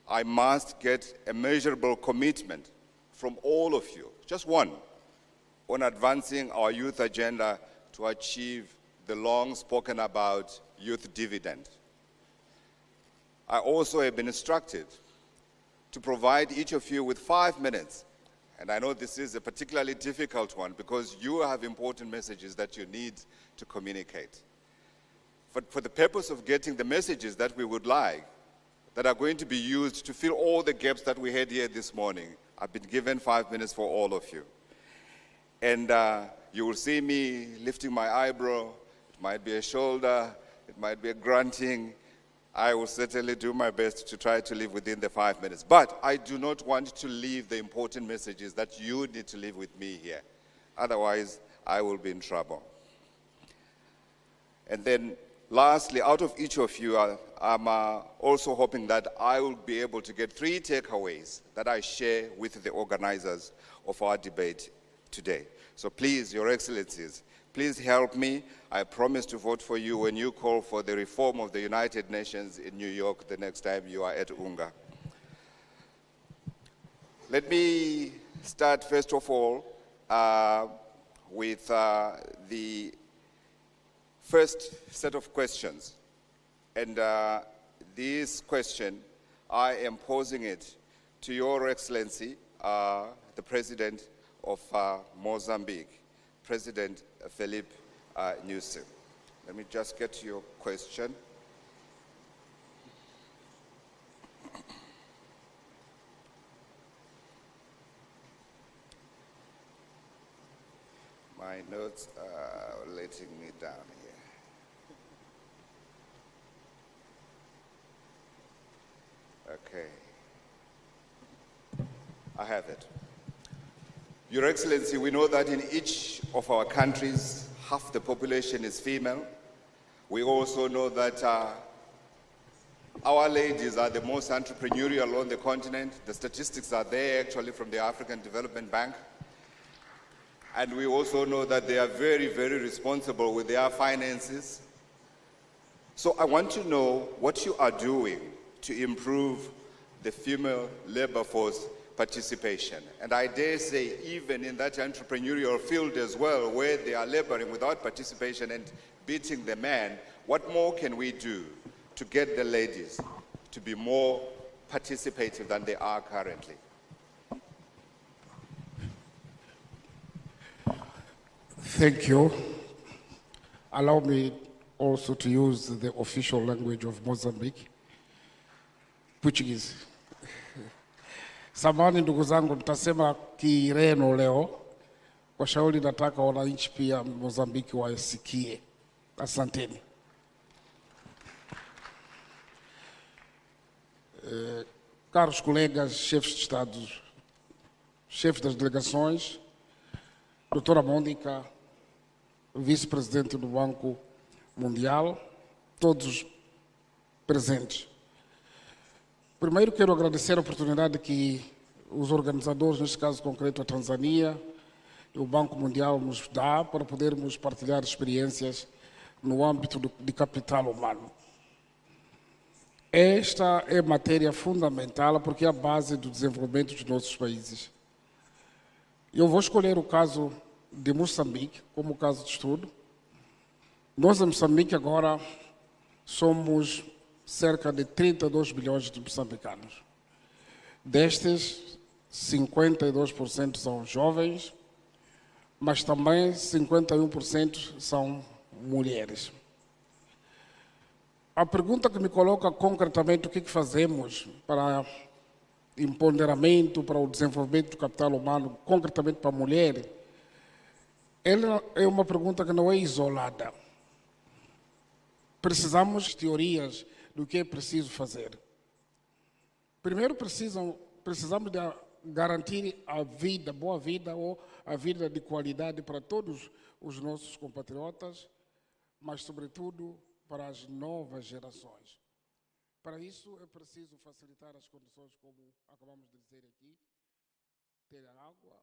I must get a measurable commitment from all of you, just one, on advancing our youth agenda to achieve the long spoken about youth dividend. I also have been instructed to provide each of you with 5 minutes. And I know this is a particularly difficult one because you have important messages that you need to communicate. But for the purpose of getting the messages that we would like, that are going to be used to fill all the gaps that we had here this morning, I've been given 5 minutes for all of you. And you will see me lifting my eyebrow. It might be a shoulder, it might be a grunting. I will certainly do my best to try to live within the 5 minutes. But I do not want to leave the important messages that you need to leave with me here. Otherwise, I will be in trouble. And then, lastly, out of each of you, I'm also hoping that I will be able to get 3 takeaways that I share with the organizers of our debate today. So please, Your Excellencies, please help me. I promise to vote for you when you call for the reform of the United Nations in New York the next time you are at UNGA. Let me start, first of all, with the first set of questions. And this question, I am posing it to Your Excellency, the President of Mozambique, President Filipe Nyusi. Let me just get to your question. My notes are letting me down here. Okay. I have it. Your Excellency, we know that in each of our countries, half the population is female. We also know that our ladies are the most entrepreneurial on the continent. The statistics are there actually from the African Development Bank. And we also know that they are very, very responsible with their finances. So I want to know what you are doing to improve the female labor force participation. And I dare say even in that entrepreneurial field as well, where they are laboring without participation and beating the man, what more can we do to get the ladies to be more participative than they are currently? Thank you. Allow me also to use the official language of Mozambique, Portuguese. Samahani ndugu zangu, nitasema Kireno leo. Kwa shauri nataka wananchi pia Mozambiki wasikie. Asanteni. Caros colegas, chefes de Estado, chefes das delegações, doutora Mônica, vice-presidente do Banco Mundial, todos os presentes. Primeiro, quero agradecer a oportunidade que os organizadores, neste caso concreto a Tanzânia e o Banco Mundial, nos dá para podermos partilhar experiências no âmbito de capital humano. Esta é matéria fundamental porque é a base do desenvolvimento dos nossos países. Eu vou escolher o caso de Moçambique como caso de estudo. Nós, em Moçambique, agora somos cerca de 32 bilhões de moçambicanos. Destes, 52% são jovens, mas também 51% são mulheres. A pergunta que me coloca concretamente o que fazemos para empoderamento, para o desenvolvimento do capital humano, concretamente para a mulher, ela é uma pergunta que não é isolada. Precisamos de teorias do que é preciso fazer. Primeiro, precisamos de garantir a vida, boa vida ou a vida de qualidade para todos os nossos compatriotas, mas, sobretudo, para as novas gerações. Para isso, é preciso facilitar as condições, como acabamos de dizer aqui, ter água,